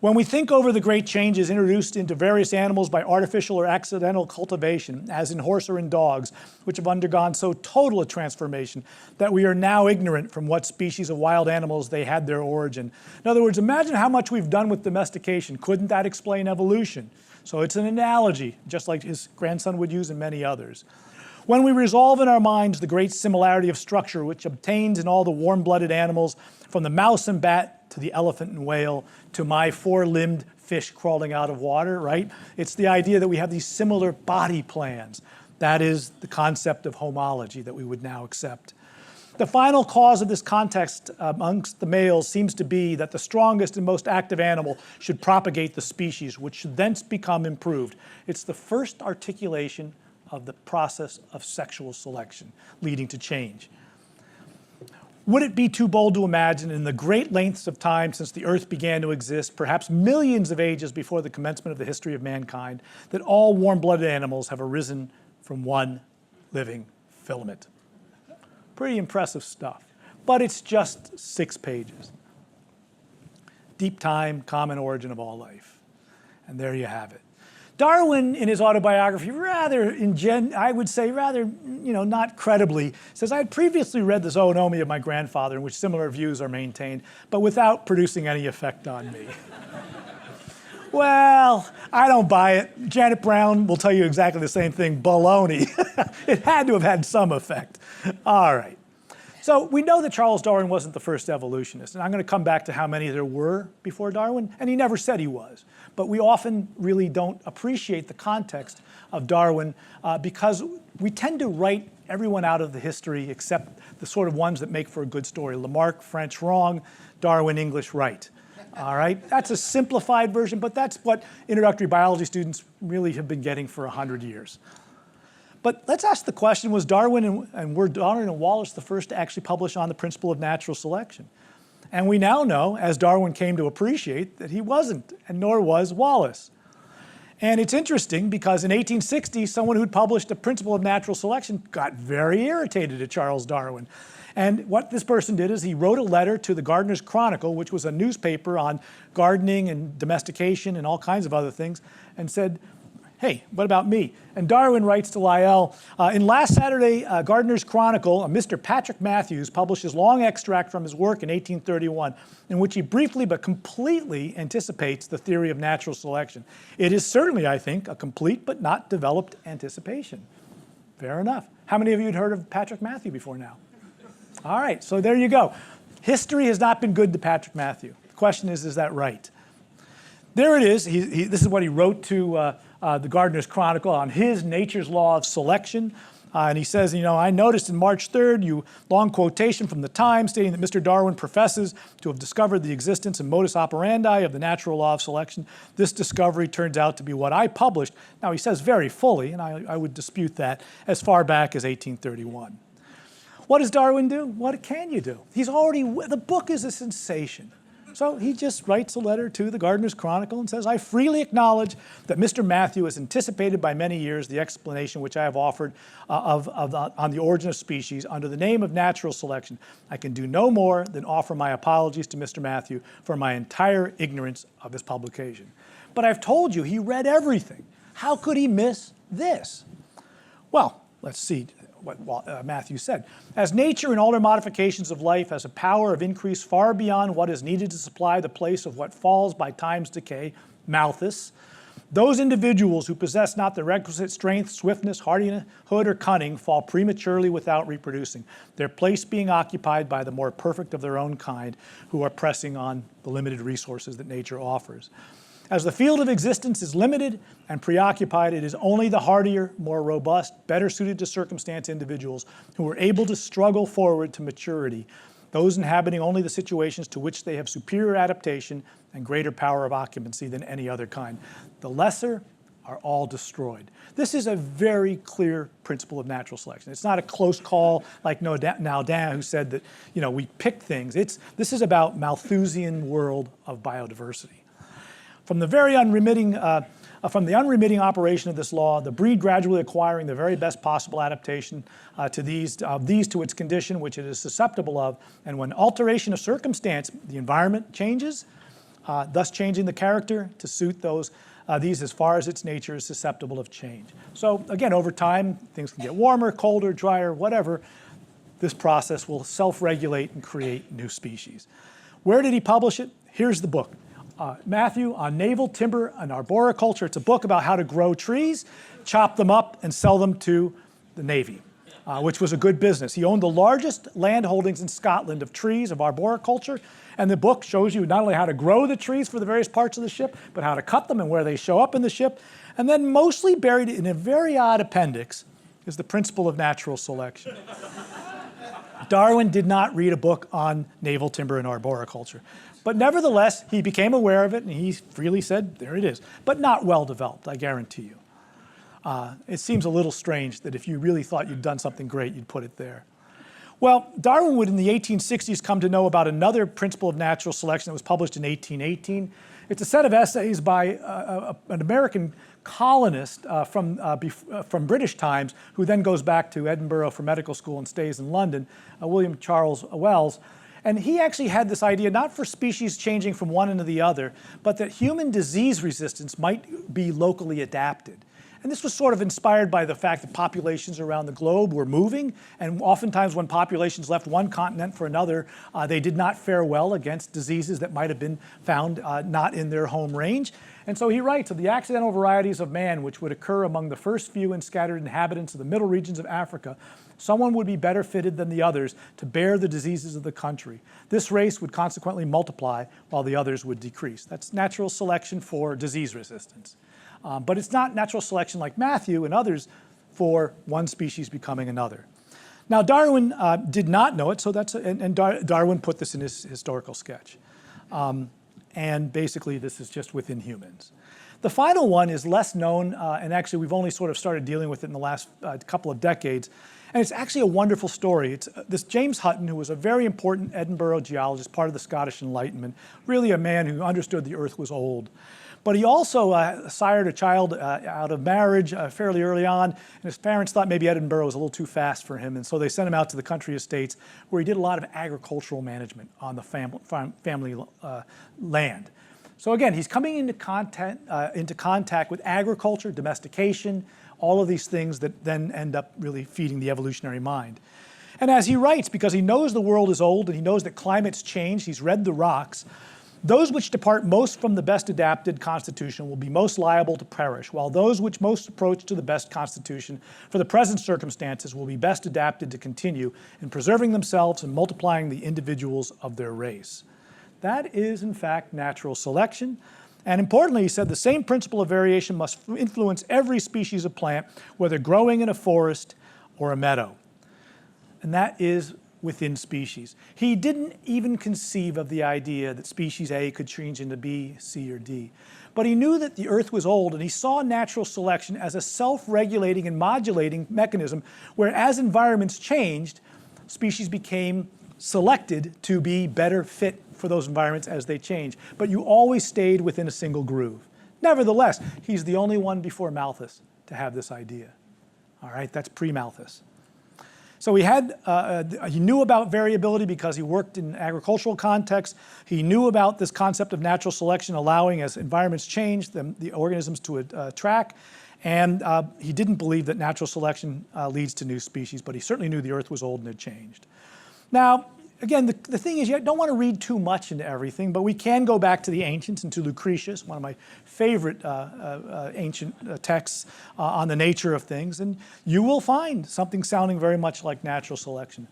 When we think over the great changes introduced into various animals by artificial or accidental cultivation, as in horse or in dogs, which have undergone so total a transformation that we are now ignorant from what species of wild animals they had their origin. In other words, imagine how much we've done with domestication. Couldn't that explain evolution? So it's an analogy, just like his grandson would use and many others. When we resolve in our minds the great similarity of structure which obtains in all the warm-blooded animals, from the mouse and bat to the elephant and whale, to my four-limbed fish crawling out of water, right? It's the idea that we have these similar body plans. That is the concept of homology that we would now accept. The final cause of this context amongst the males seems to be that the strongest and most active animal should propagate the species, which should thence become improved. It's the first articulation of the process of sexual selection leading to change. Would it be too bold to imagine, in the great lengths of time since the earth began to exist, perhaps millions of ages before the commencement of the history of mankind, that all warm-blooded animals have arisen from one living filament? Pretty impressive stuff, but it's just 6 pages. Deep time, common origin of all life. And there you have it. Darwin, in his autobiography, I would say rather, not credibly, says, I had previously read the Zoonomy of my grandfather, in which similar views are maintained, but without producing any effect on me. Well, I don't buy it. Janet Brown will tell you exactly the same thing. Baloney. It had to have had some effect. All right. So we know that Charles Darwin wasn't the first evolutionist, and I'm going to come back to how many there were before Darwin, and he never said he was. But we often really don't appreciate the context of Darwin because we tend to write everyone out of the history except the sort of ones that make for a good story. Lamarck, French, wrong. Darwin, English, right. All right, that's a simplified version, but that's what introductory biology students really have been getting for 100 years. But let's ask the question, was Darwin were Darwin and Wallace the first to actually publish on the principle of natural selection? And we now know, as Darwin came to appreciate, that he wasn't, and nor was Wallace. And it's interesting because in 1860, someone who'd published a principle of natural selection got very irritated at Charles Darwin. And what this person did is he wrote a letter to the Gardener's Chronicle, which was a newspaper on gardening and domestication and all kinds of other things, and said, hey, what about me? And Darwin writes to Lyell, in last Saturday Gardener's Chronicle, Mr. Patrick Matthews published his long extract from his work in 1831, in which he briefly but completely anticipates the theory of natural selection. It is certainly, I think, a complete but not developed anticipation. Fair enough. How many of you had heard of Patrick Matthew before now? All right, so there you go. History has not been good to Patrick Matthew. The question is that right? There it is. This is what he wrote to the Gardener's Chronicle on his Nature's Law of Selection. And he says, I noticed in March 3rd, long quotation from the Times stating that Mr. Darwin professes to have discovered the existence and modus operandi of the natural law of selection. This discovery turns out to be what I published. Now, he says very fully, and I would dispute that, as far back as 1831. What does Darwin do? What can you do? The book is a sensation. So he just writes a letter to the Gardener's Chronicle and says, I freely acknowledge that Mr. Matthew has anticipated by many years the explanation which I have offered on the origin of species under the name of natural selection. I can do no more than offer my apologies to Mr. Matthew for my entire ignorance of his publication. But I've told you, he read everything. How could he miss this? Well, let's see what Matthew said. As nature in all their modifications of life has a power of increase far beyond what is needed to supply the place of what falls by time's decay, Malthus, those individuals who possess not the requisite strength, swiftness, hardihood, or cunning fall prematurely without reproducing, their place being occupied by the more perfect of their own kind, who are pressing on the limited resources that nature offers. As the field of existence is limited and preoccupied, it is only the hardier, more robust, better suited to circumstance individuals who are able to struggle forward to maturity, those inhabiting only the situations to which they have superior adaptation and greater power of occupancy than any other kind. The lesser are all destroyed. This is a very clear principle of natural selection. It's not a close call like Naudin, who said that we pick things. This is about Malthusian world of biodiversity. From the unremitting operation of this law, the breed gradually acquiring the very best possible adaptation to these to its condition which it is susceptible of, and when alteration of circumstance, the environment changes, thus changing the character to suit these as far as its nature is susceptible of change. So again, over time, things can get warmer, colder, drier, whatever. This process will self-regulate and create new species. Where did he publish it? Here's the book. Matthew on naval timber and arboriculture. It's a book about how to grow trees, chop them up, and sell them to the Navy, which was a good business. He owned the largest land holdings in Scotland of trees, of arboriculture, and the book shows you not only how to grow the trees for the various parts of the ship, but how to cut them and where they show up in the ship. And then mostly buried in a very odd appendix is the principle of natural selection. Darwin did not read a book on naval timber and arboriculture. But nevertheless, he became aware of it, and he freely said, there it is. But not well developed, I guarantee you. It seems a little strange that if you really thought you'd done something great, you'd put it there. Well, Darwin would in the 1860s come to know about another principle of natural selection that was published in 1818. It's a set of essays by an American colonist from British times, who then goes back to Edinburgh for medical school and stays in London, William Charles Wells. And he actually had this idea, not for species changing from one into the other, but that human disease resistance might be locally adapted. And this was sort of inspired by the fact that populations around the globe were moving, and oftentimes when populations left one continent for another, they did not fare well against diseases that might have been found not in their home range. And so he writes of the accidental varieties of man which would occur among the first few and scattered inhabitants of the middle regions of Africa. Someone would be better fitted than the others to bear the diseases of the country. This race would consequently multiply while the others would decrease. That's natural selection for disease resistance. But it's not natural selection like Matthew and others for one species becoming another. Now, Darwin did not know it, so Darwin put this in his historical sketch. And basically, this is just within humans. The final one is less known, and actually we've only sort of started dealing with it in the last couple of decades. And it's actually a wonderful story. It's this James Hutton, who was a very important Edinburgh geologist, part of the Scottish Enlightenment, really a man who understood the earth was old. But he also sired a child out of marriage fairly early on, and his parents thought maybe Edinburgh was a little too fast for him, and so they sent him out to the country estates, where he did a lot of agricultural management on the family land. So again, he's coming into contact with agriculture, domestication, all of these things that then end up really feeding the evolutionary mind. And as he writes, because he knows the world is old and he knows that climates change, he's read the rocks, those which depart most from the best adapted constitution will be most liable to perish, while those which most approach to the best constitution for the present circumstances will be best adapted to continue in preserving themselves and multiplying the individuals of their race. That is, in fact, natural selection. And importantly, he said the same principle of variation must influence every species of plant, whether growing in a forest or a meadow. And that is within species. He didn't even conceive of the idea that species A could change into B, C, or D. But he knew that the earth was old, and he saw natural selection as a self-regulating and modulating mechanism where as environments changed, species became selected to be better fit for those environments as they change. But you always stayed within a single groove. Nevertheless, he's the only one before Malthus to have this idea. All right, that's pre-Malthus. So he knew about variability because he worked in agricultural contexts. He knew about this concept of natural selection allowing, as environments change, the organisms to track. And he didn't believe that natural selection leads to new species, but he certainly knew the earth was old and had changed. Now, again, the thing is, you don't want to read too much into everything, but we can go back to the ancients and to Lucretius, one of my favorite ancient texts on the nature of things, and you will find something sounding very much like natural selection.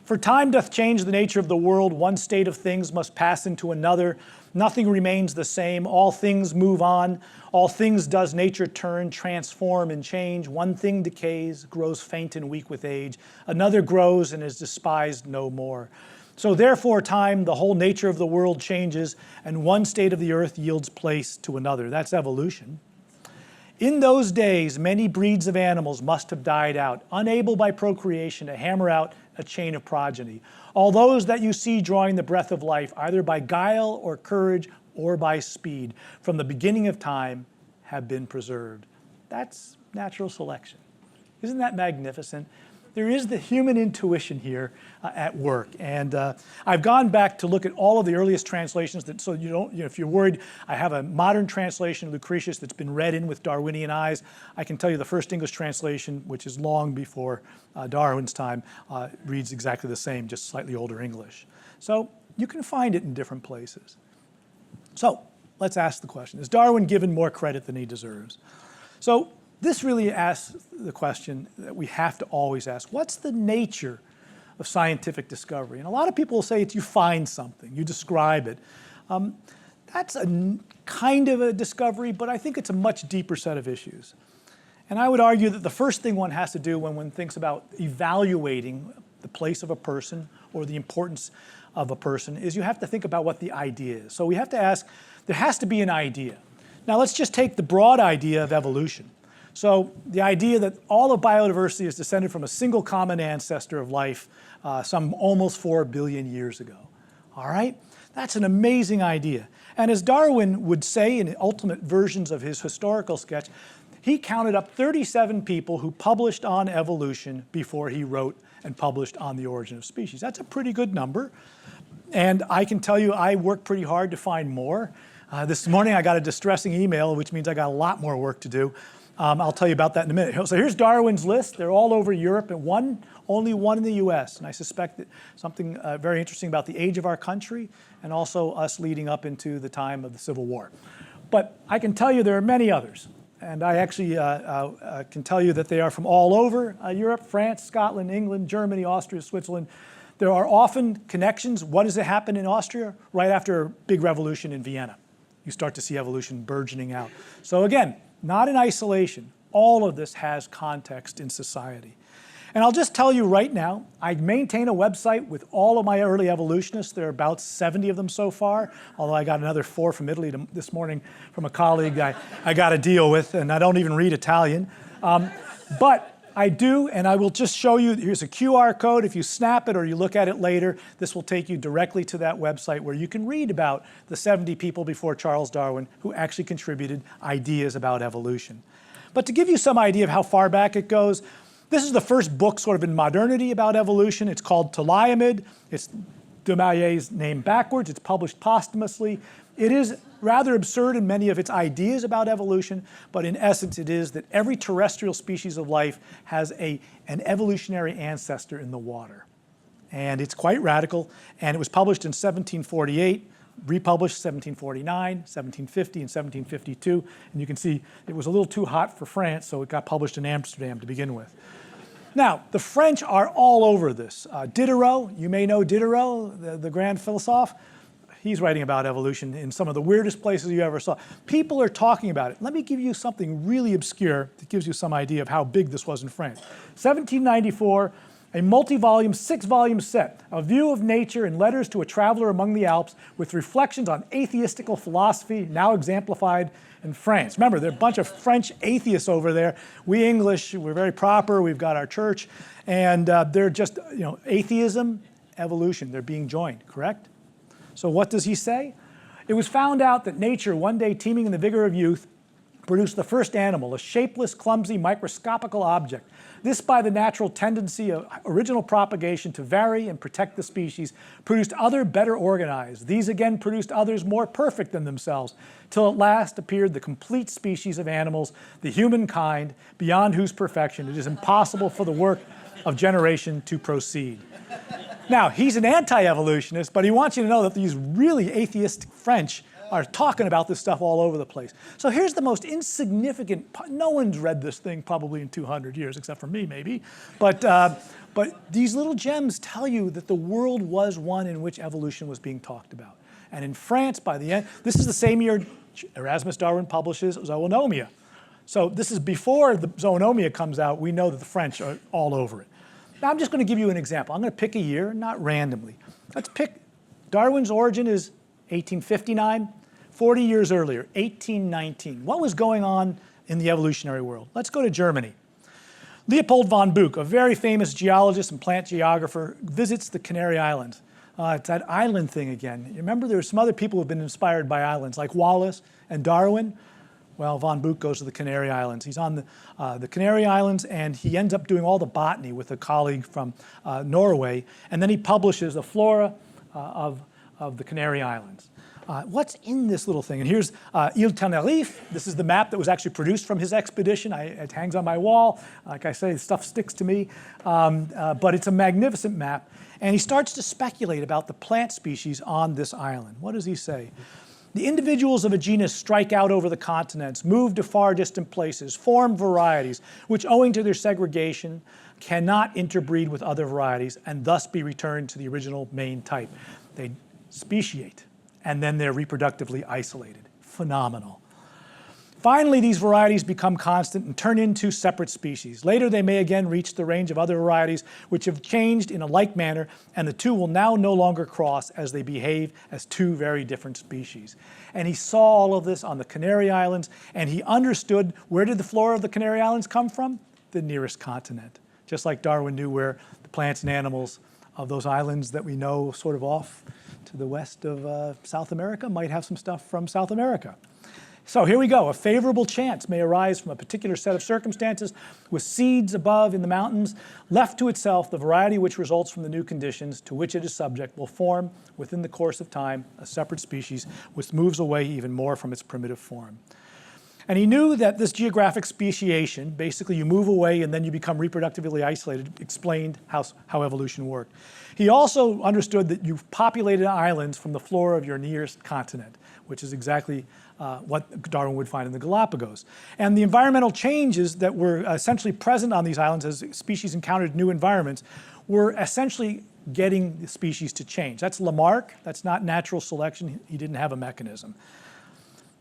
For time doth change the nature of the world, one state of things must pass into another. Nothing remains the same, all things move on. All things does nature turn, transform, and change. One thing decays, grows faint and weak with age. Another grows and is despised no more. So therefore time, the whole nature of the world changes, and one state of the earth yields place to another. That's evolution. In those days, many breeds of animals must have died out, unable by procreation to hammer out a chain of progeny. All those that you see drawing the breath of life, either by guile or courage or by speed, from the beginning of time, have been preserved. That's natural selection. Isn't that magnificent? There is the human intuition here at work. And I've gone back to look at all of the earliest translations, so if you're worried, I have a modern translation of Lucretius that's been read in with Darwinian eyes. I can tell you the first English translation, which is long before Darwin's time, reads exactly the same, just slightly older English. So you can find it in different places. So let's ask the question, is Darwin given more credit than he deserves? So this really asks the question that we have to always ask: what's the nature of scientific discovery? And a lot of people will say it's you find something, you describe it. That's a kind of a discovery, but I think it's a much deeper set of issues. And I would argue that the first thing one has to do when one thinks about evaluating the place of a person or the importance of a person is you have to think about what the idea is. So we have to ask, there has to be an idea. Now let's just take the broad idea of evolution. So the idea that all of biodiversity is descended from a single common ancestor of life some almost 4 billion years ago. All right? That's an amazing idea. And as Darwin would say in ultimate versions of his historical sketch, he counted up 37 people who published on evolution before he wrote and published on the origin of species. That's a pretty good number. And I can tell you I worked pretty hard to find more. This morning I got a distressing email, which means I got a lot more work to do. I'll tell you about that in a minute. So here's Darwin's list. They're all over Europe, and only one in the US. And I suspect that something very interesting about the age of our country and also us leading up into the time of the Civil War. But I can tell you there are many others. And I actually can tell you that they are from all over Europe: France, Scotland, England, Germany, Austria, Switzerland. There are often connections. What does it happen in Austria? Right after a big revolution in Vienna. You start to see evolution burgeoning out. So again, not in isolation. All of this has context in society. And I'll just tell you right now, I maintain a website with all of my early evolutionists. There are about 70 of them so far, although I got another 4 from Italy this morning from a colleague I got to deal with, and I don't even read Italian. But I do, and I will just show you, here's a QR code. If you snap it or you look at it later, this will take you directly to that website where you can read about the 70 people before Charles Darwin who actually contributed ideas about evolution. But to give you some idea of how far back it goes, this is the first book sort of in modernity about evolution. It's called Ptolemid. It's de Maillet's name backwards. It's published posthumously. It is rather absurd in many of its ideas about evolution, but in essence it is that every terrestrial species of life has an evolutionary ancestor in the water. And it's quite radical, and it was published in 1748, republished 1749, 1750, and 1752. And you can see it was a little too hot for France, so it got published in Amsterdam to begin with. Now, the French are all over this. Diderot, you may know Diderot, the grand philosophe. He's writing about evolution in some of the weirdest places you ever saw. People are talking about it. Let me give you something really obscure that gives you some idea of how big this was in France. 1794, a multi-volume, 6-volume set, A View of Nature and Letters to a Traveler Among the Alps, with reflections on atheistical philosophy, now exemplified in France. Remember, there are a bunch of French atheists over there. We English, we're very proper, we've got our church, and they're just, atheism, evolution, they're being joined, correct? So what does he say? It was found out that nature, one day teeming in the vigor of youth, produced the first animal, a shapeless, clumsy, microscopical object. This, by the natural tendency of original propagation to vary and protect the species, produced other better organized. These again produced others more perfect than themselves, till at last appeared the complete species of animals, the humankind, beyond whose perfection it is impossible for the work of generation to proceed. Now, he's an anti-evolutionist, but he wants you to know that these really atheistic French are talking about this stuff all over the place. So here's the most insignificant, no one's read this thing probably in 200 years, except for me maybe, but these little gems tell you that the world was one in which evolution was being talked about. And in France, by the end, this is the same year Erasmus Darwin publishes Zoonomia. So this is before the Zoonomia comes out, we know that the French are all over it. Now I'm just going to give you an example. I'm going to pick a year, not randomly. Let's pick, Darwin's origin is 1859, 40 years earlier, 1819. What was going on in the evolutionary world? Let's go to Germany. Leopold von Buch, a very famous geologist and plant geographer, visits the Canary Islands. It's that island thing again. You remember there were some other people who have been inspired by islands, like Wallace and Darwin. Well, von Buch goes to the Canary Islands. He's on the Canary Islands, and he ends up doing all the botany with a colleague from Norway, and then he publishes the flora of the Canary Islands. What's in this little thing? And here's Île Tenerife. This is the map that was actually produced from his expedition. It hangs on my wall. Like I say, stuff sticks to me. But it's a magnificent map. And he starts to speculate about the plant species on this island. What does he say? The individuals of a genus strike out over the continents, move to far distant places, form varieties, which owing to their segregation cannot interbreed with other varieties and thus be returned to the original main type. They speciate, and then they're reproductively isolated. Phenomenal. Finally, these varieties become constant and turn into separate species. Later, they may again reach the range of other varieties which have changed in a like manner, and the two will now no longer cross as they behave as two very different species. And he saw all of this on the Canary Islands, and he understood where did the flora of the Canary Islands come from? The nearest continent. Just like Darwin knew where the plants and animals of those islands that we know sort of off to the west of South America might have some stuff from South America. So here we go. A favorable chance may arise from a particular set of circumstances with seeds above in the mountains. Left to itself, the variety which results from the new conditions to which it is subject will form, within the course of time, a separate species which moves away even more from its primitive form. And he knew that this geographic speciation, basically you move away and then you become reproductively isolated, explained how evolution worked. He also understood that you've populated islands from the flora of your nearest continent, which is exactly what Darwin would find in the Galapagos. And the environmental changes that were essentially present on these islands as species encountered new environments were essentially getting the species to change. That's Lamarck, that's not natural selection, he didn't have a mechanism.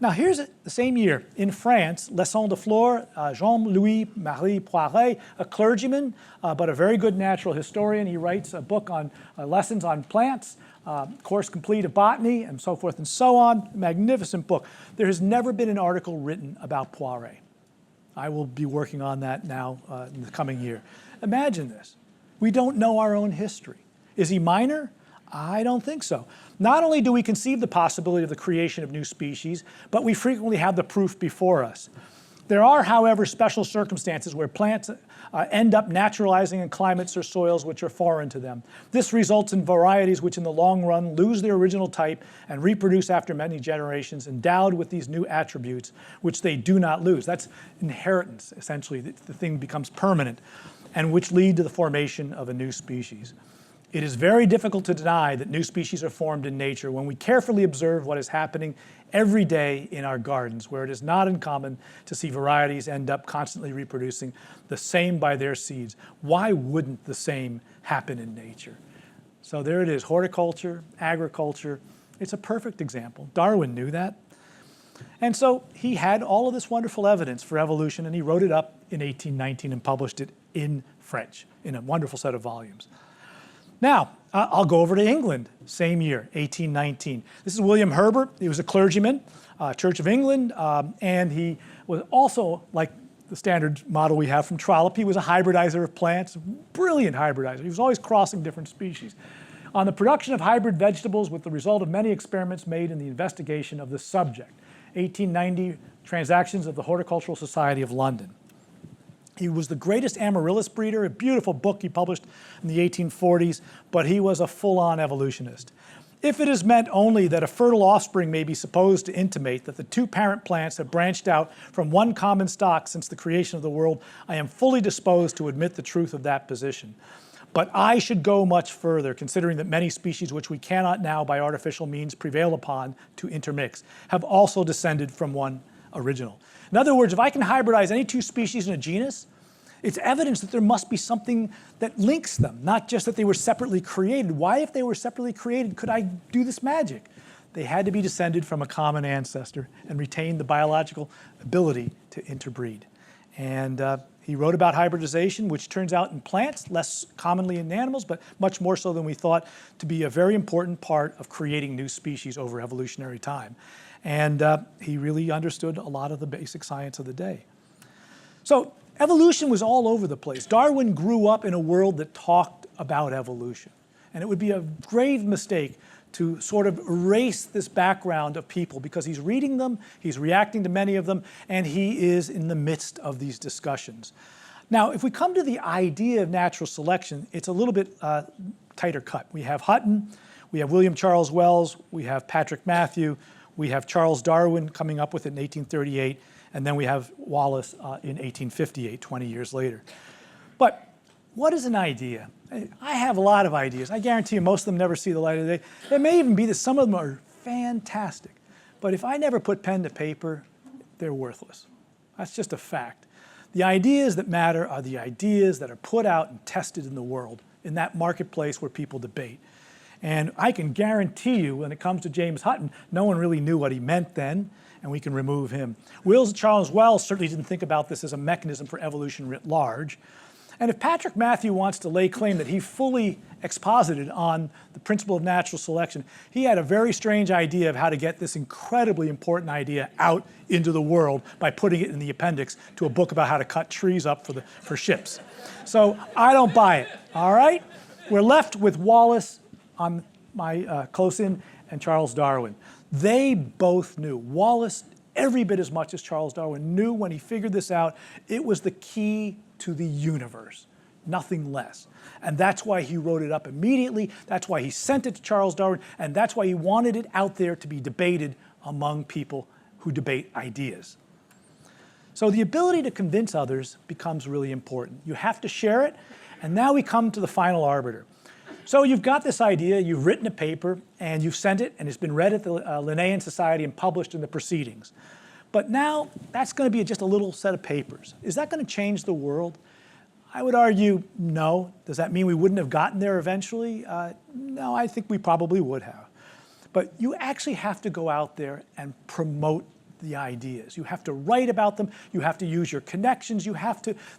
Now here's the same year, in France, Leçons de Flore, Jean-Louis Marie Poiret, a clergyman, but a very good natural historian. He writes a book on lessons on plants, course complete of botany, and so forth and so on. Magnificent book. There has never been an article written about Poiret. I will be working on that now in the coming year. Imagine this. We don't know our own history. Is he minor? I don't think so. Not only do we conceive the possibility of the creation of new species, but we frequently have the proof before us. There are, however, special circumstances where plants end up naturalizing in climates or soils which are foreign to them. This results in varieties which in the long run lose their original type and reproduce after many generations, endowed with these new attributes which they do not lose. That's inheritance, essentially. The thing becomes permanent, and which lead to the formation of a new species. It is very difficult to deny that new species are formed in nature when we carefully observe what is happening every day in our gardens, where it is not uncommon to see varieties end up constantly reproducing the same by their seeds. Why wouldn't the same happen in nature? So there it is, horticulture, agriculture. It's a perfect example. Darwin knew that. And so he had all of this wonderful evidence for evolution, and he wrote it up in 1819 and published it in French in a wonderful set of volumes. Now, I'll go over to England, same year, 1819. This is William Herbert. He was a clergyman, Church of England, and he was also, like the standard model we have from Trollope, he was a hybridizer of plants, brilliant hybridizer. He was always crossing different species. On the production of hybrid vegetables with the result of many experiments made in the investigation of the subject. 1890, Transactions of the Horticultural Society of London. He was the greatest amaryllis breeder, a beautiful book he published in the 1840s, but he was a full-on evolutionist. If it is meant only that a fertile offspring may be supposed to intimate that the two parent plants have branched out from one common stock since the creation of the world, I am fully disposed to admit the truth of that position. But I should go much further, considering that many species which we cannot now by artificial means prevail upon to intermix have also descended from one original. In other words, if I can hybridize any two species in a genus, it's evidence that there must be something that links them, not just that they were separately created. Why, if they were separately created, could I do this magic? They had to be descended from a common ancestor and retain the biological ability to interbreed. And he wrote about hybridization, which turns out in plants, less commonly in animals, but much more so than we thought, to be a very important part of creating new species over evolutionary time. And he really understood a lot of the basic science of the day. So evolution was all over the place. Darwin grew up in a world that talked about evolution. And it would be a grave mistake to sort of erase this background of people, because he's reading them, he's reacting to many of them, and he is in the midst of these discussions. Now, if we come to the idea of natural selection, it's a little bit tighter cut. We have Hutton, we have William Charles Wells, we have Patrick Matthew, we have Charles Darwin coming up with it in 1838, and then we have Wallace in 1858, 20 years later. But what is an idea? I have a lot of ideas. I guarantee you most of them never see the light of day. It may even be that some of them are fantastic. But if I never put pen to paper, they're worthless. That's just a fact. The ideas that matter are the ideas that are put out and tested in the world, in that marketplace where people debate. And I can guarantee you, when it comes to James Hutton, no one really knew what he meant then, and we can remove him. Charles Wells certainly didn't think about this as a mechanism for evolution writ large. And if Patrick Matthew wants to lay claim that he fully exposited on the principle of natural selection, he had a very strange idea of how to get this incredibly important idea out into the world by putting it in the appendix to a book about how to cut trees up for ships. So I don't buy it, all right? We're left with Wallace on my close-in and Charles Darwin. They both knew. Wallace, every bit as much as Charles Darwin, knew when he figured this out, it was the key to the universe, nothing less. And that's why he wrote it up immediately, that's why he sent it to Charles Darwin, and that's why he wanted it out there to be debated among people who debate ideas. So the ability to convince others becomes really important. You have to share it, and now we come to the final arbiter. So you've got this idea, you've written a paper, and you've sent it, and it's been read at the Linnaean Society and published in the Proceedings. But now, that's going to be just a little set of papers. Is that going to change the world? I would argue no. Does that mean we wouldn't have gotten there eventually? No, I think we probably would have. But you actually have to go out there and promote the ideas. You have to write about them. You have to use your connections.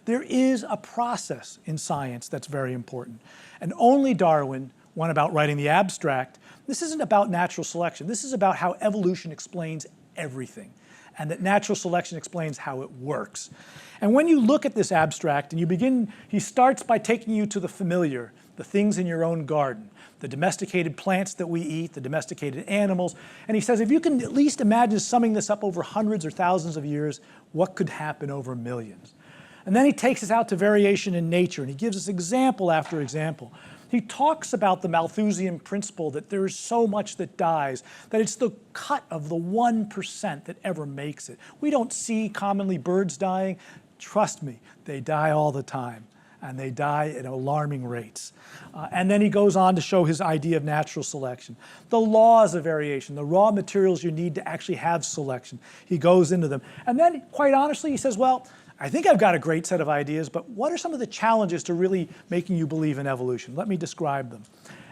There is a process in science that's very important. And only Darwin went about writing the abstract. This isn't about natural selection. This is about how evolution explains everything, and that natural selection explains how it works. And when you look at this abstract and he starts by taking you to the familiar, the things in your own garden, the domesticated plants that we eat, the domesticated animals. And he says, if you can at least imagine summing this up over hundreds or thousands of years, what could happen over millions? And then he takes us out to variation in nature, and he gives us example after example. He talks about the Malthusian principle that there is so much that dies, that it's the cut of the 1% that ever makes it. We don't see commonly birds dying. Trust me, they die all the time, and they die at alarming rates. And then he goes on to show his idea of natural selection. The laws of variation, the raw materials you need to actually have selection. He goes into them. And then, quite honestly, he says, well, I think I've got a great set of ideas, but what are some of the challenges to really making you believe in evolution? Let me describe them.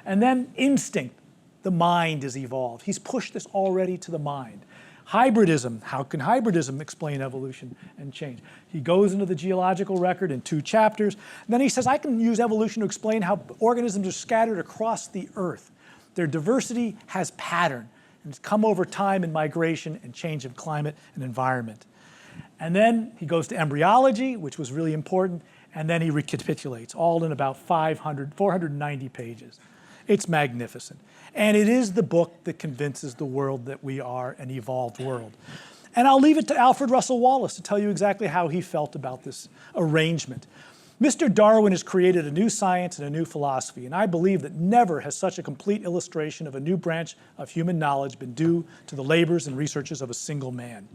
And then instinct, the mind is evolved. He's pushed this already to the mind. Hybridism, how can hybridism explain evolution and change? He goes into the geological record in 2 chapters. And then he says, I can use evolution to explain how organisms are scattered across the earth. Their diversity has pattern, and it's come over time in migration and change of climate and environment. And then he goes to embryology, which was really important, and then he recapitulates, all in about 490 pages. It's magnificent. And it is the book that convinces the world that we are an evolved world. And I'll leave it to Alfred Russel Wallace to tell you exactly how he felt about this arrangement. Mr. Darwin has created a new science and a new philosophy, and I believe that never has such a complete illustration of a new branch of human knowledge been due to the labors and researches of a single man.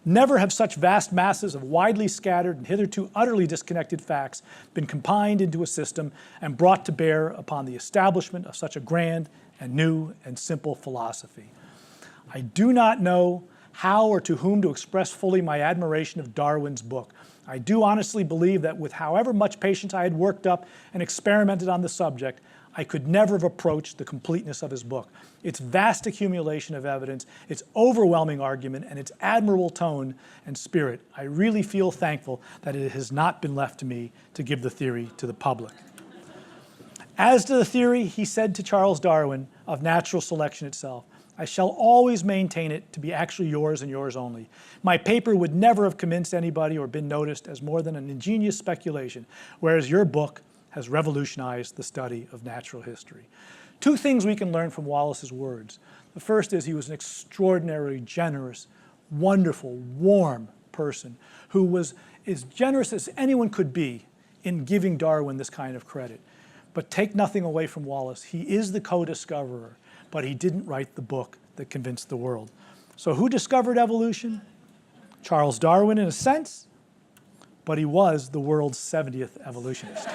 Never have such vast masses of widely scattered and hitherto utterly disconnected facts been combined into a system and brought to bear upon the establishment of such a grand and new and simple philosophy. I do not know how or to whom to express fully my admiration of Darwin's book. I do honestly believe that with however much patience I had worked up and experimented on the subject, I could never have approached the completeness of his book. Its vast accumulation of evidence, its overwhelming argument, and its admirable tone and spirit, I really feel thankful that it has not been left to me to give the theory to the public. As to the theory, he said to Charles Darwin, of natural selection itself, I shall always maintain it to be actually yours and yours only. My paper would never have convinced anybody or been noticed as more than an ingenious speculation, whereas your book has revolutionized the study of natural history. 2 things we can learn from Wallace's words. The first is he was an extraordinarily generous, wonderful, warm person who was as generous as anyone could be in giving Darwin this kind of credit. But take nothing away from Wallace. He is the co-discoverer, but he didn't write the book that convinced the world. So who discovered evolution? Charles Darwin in a sense, but he was the world's 70th evolutionist.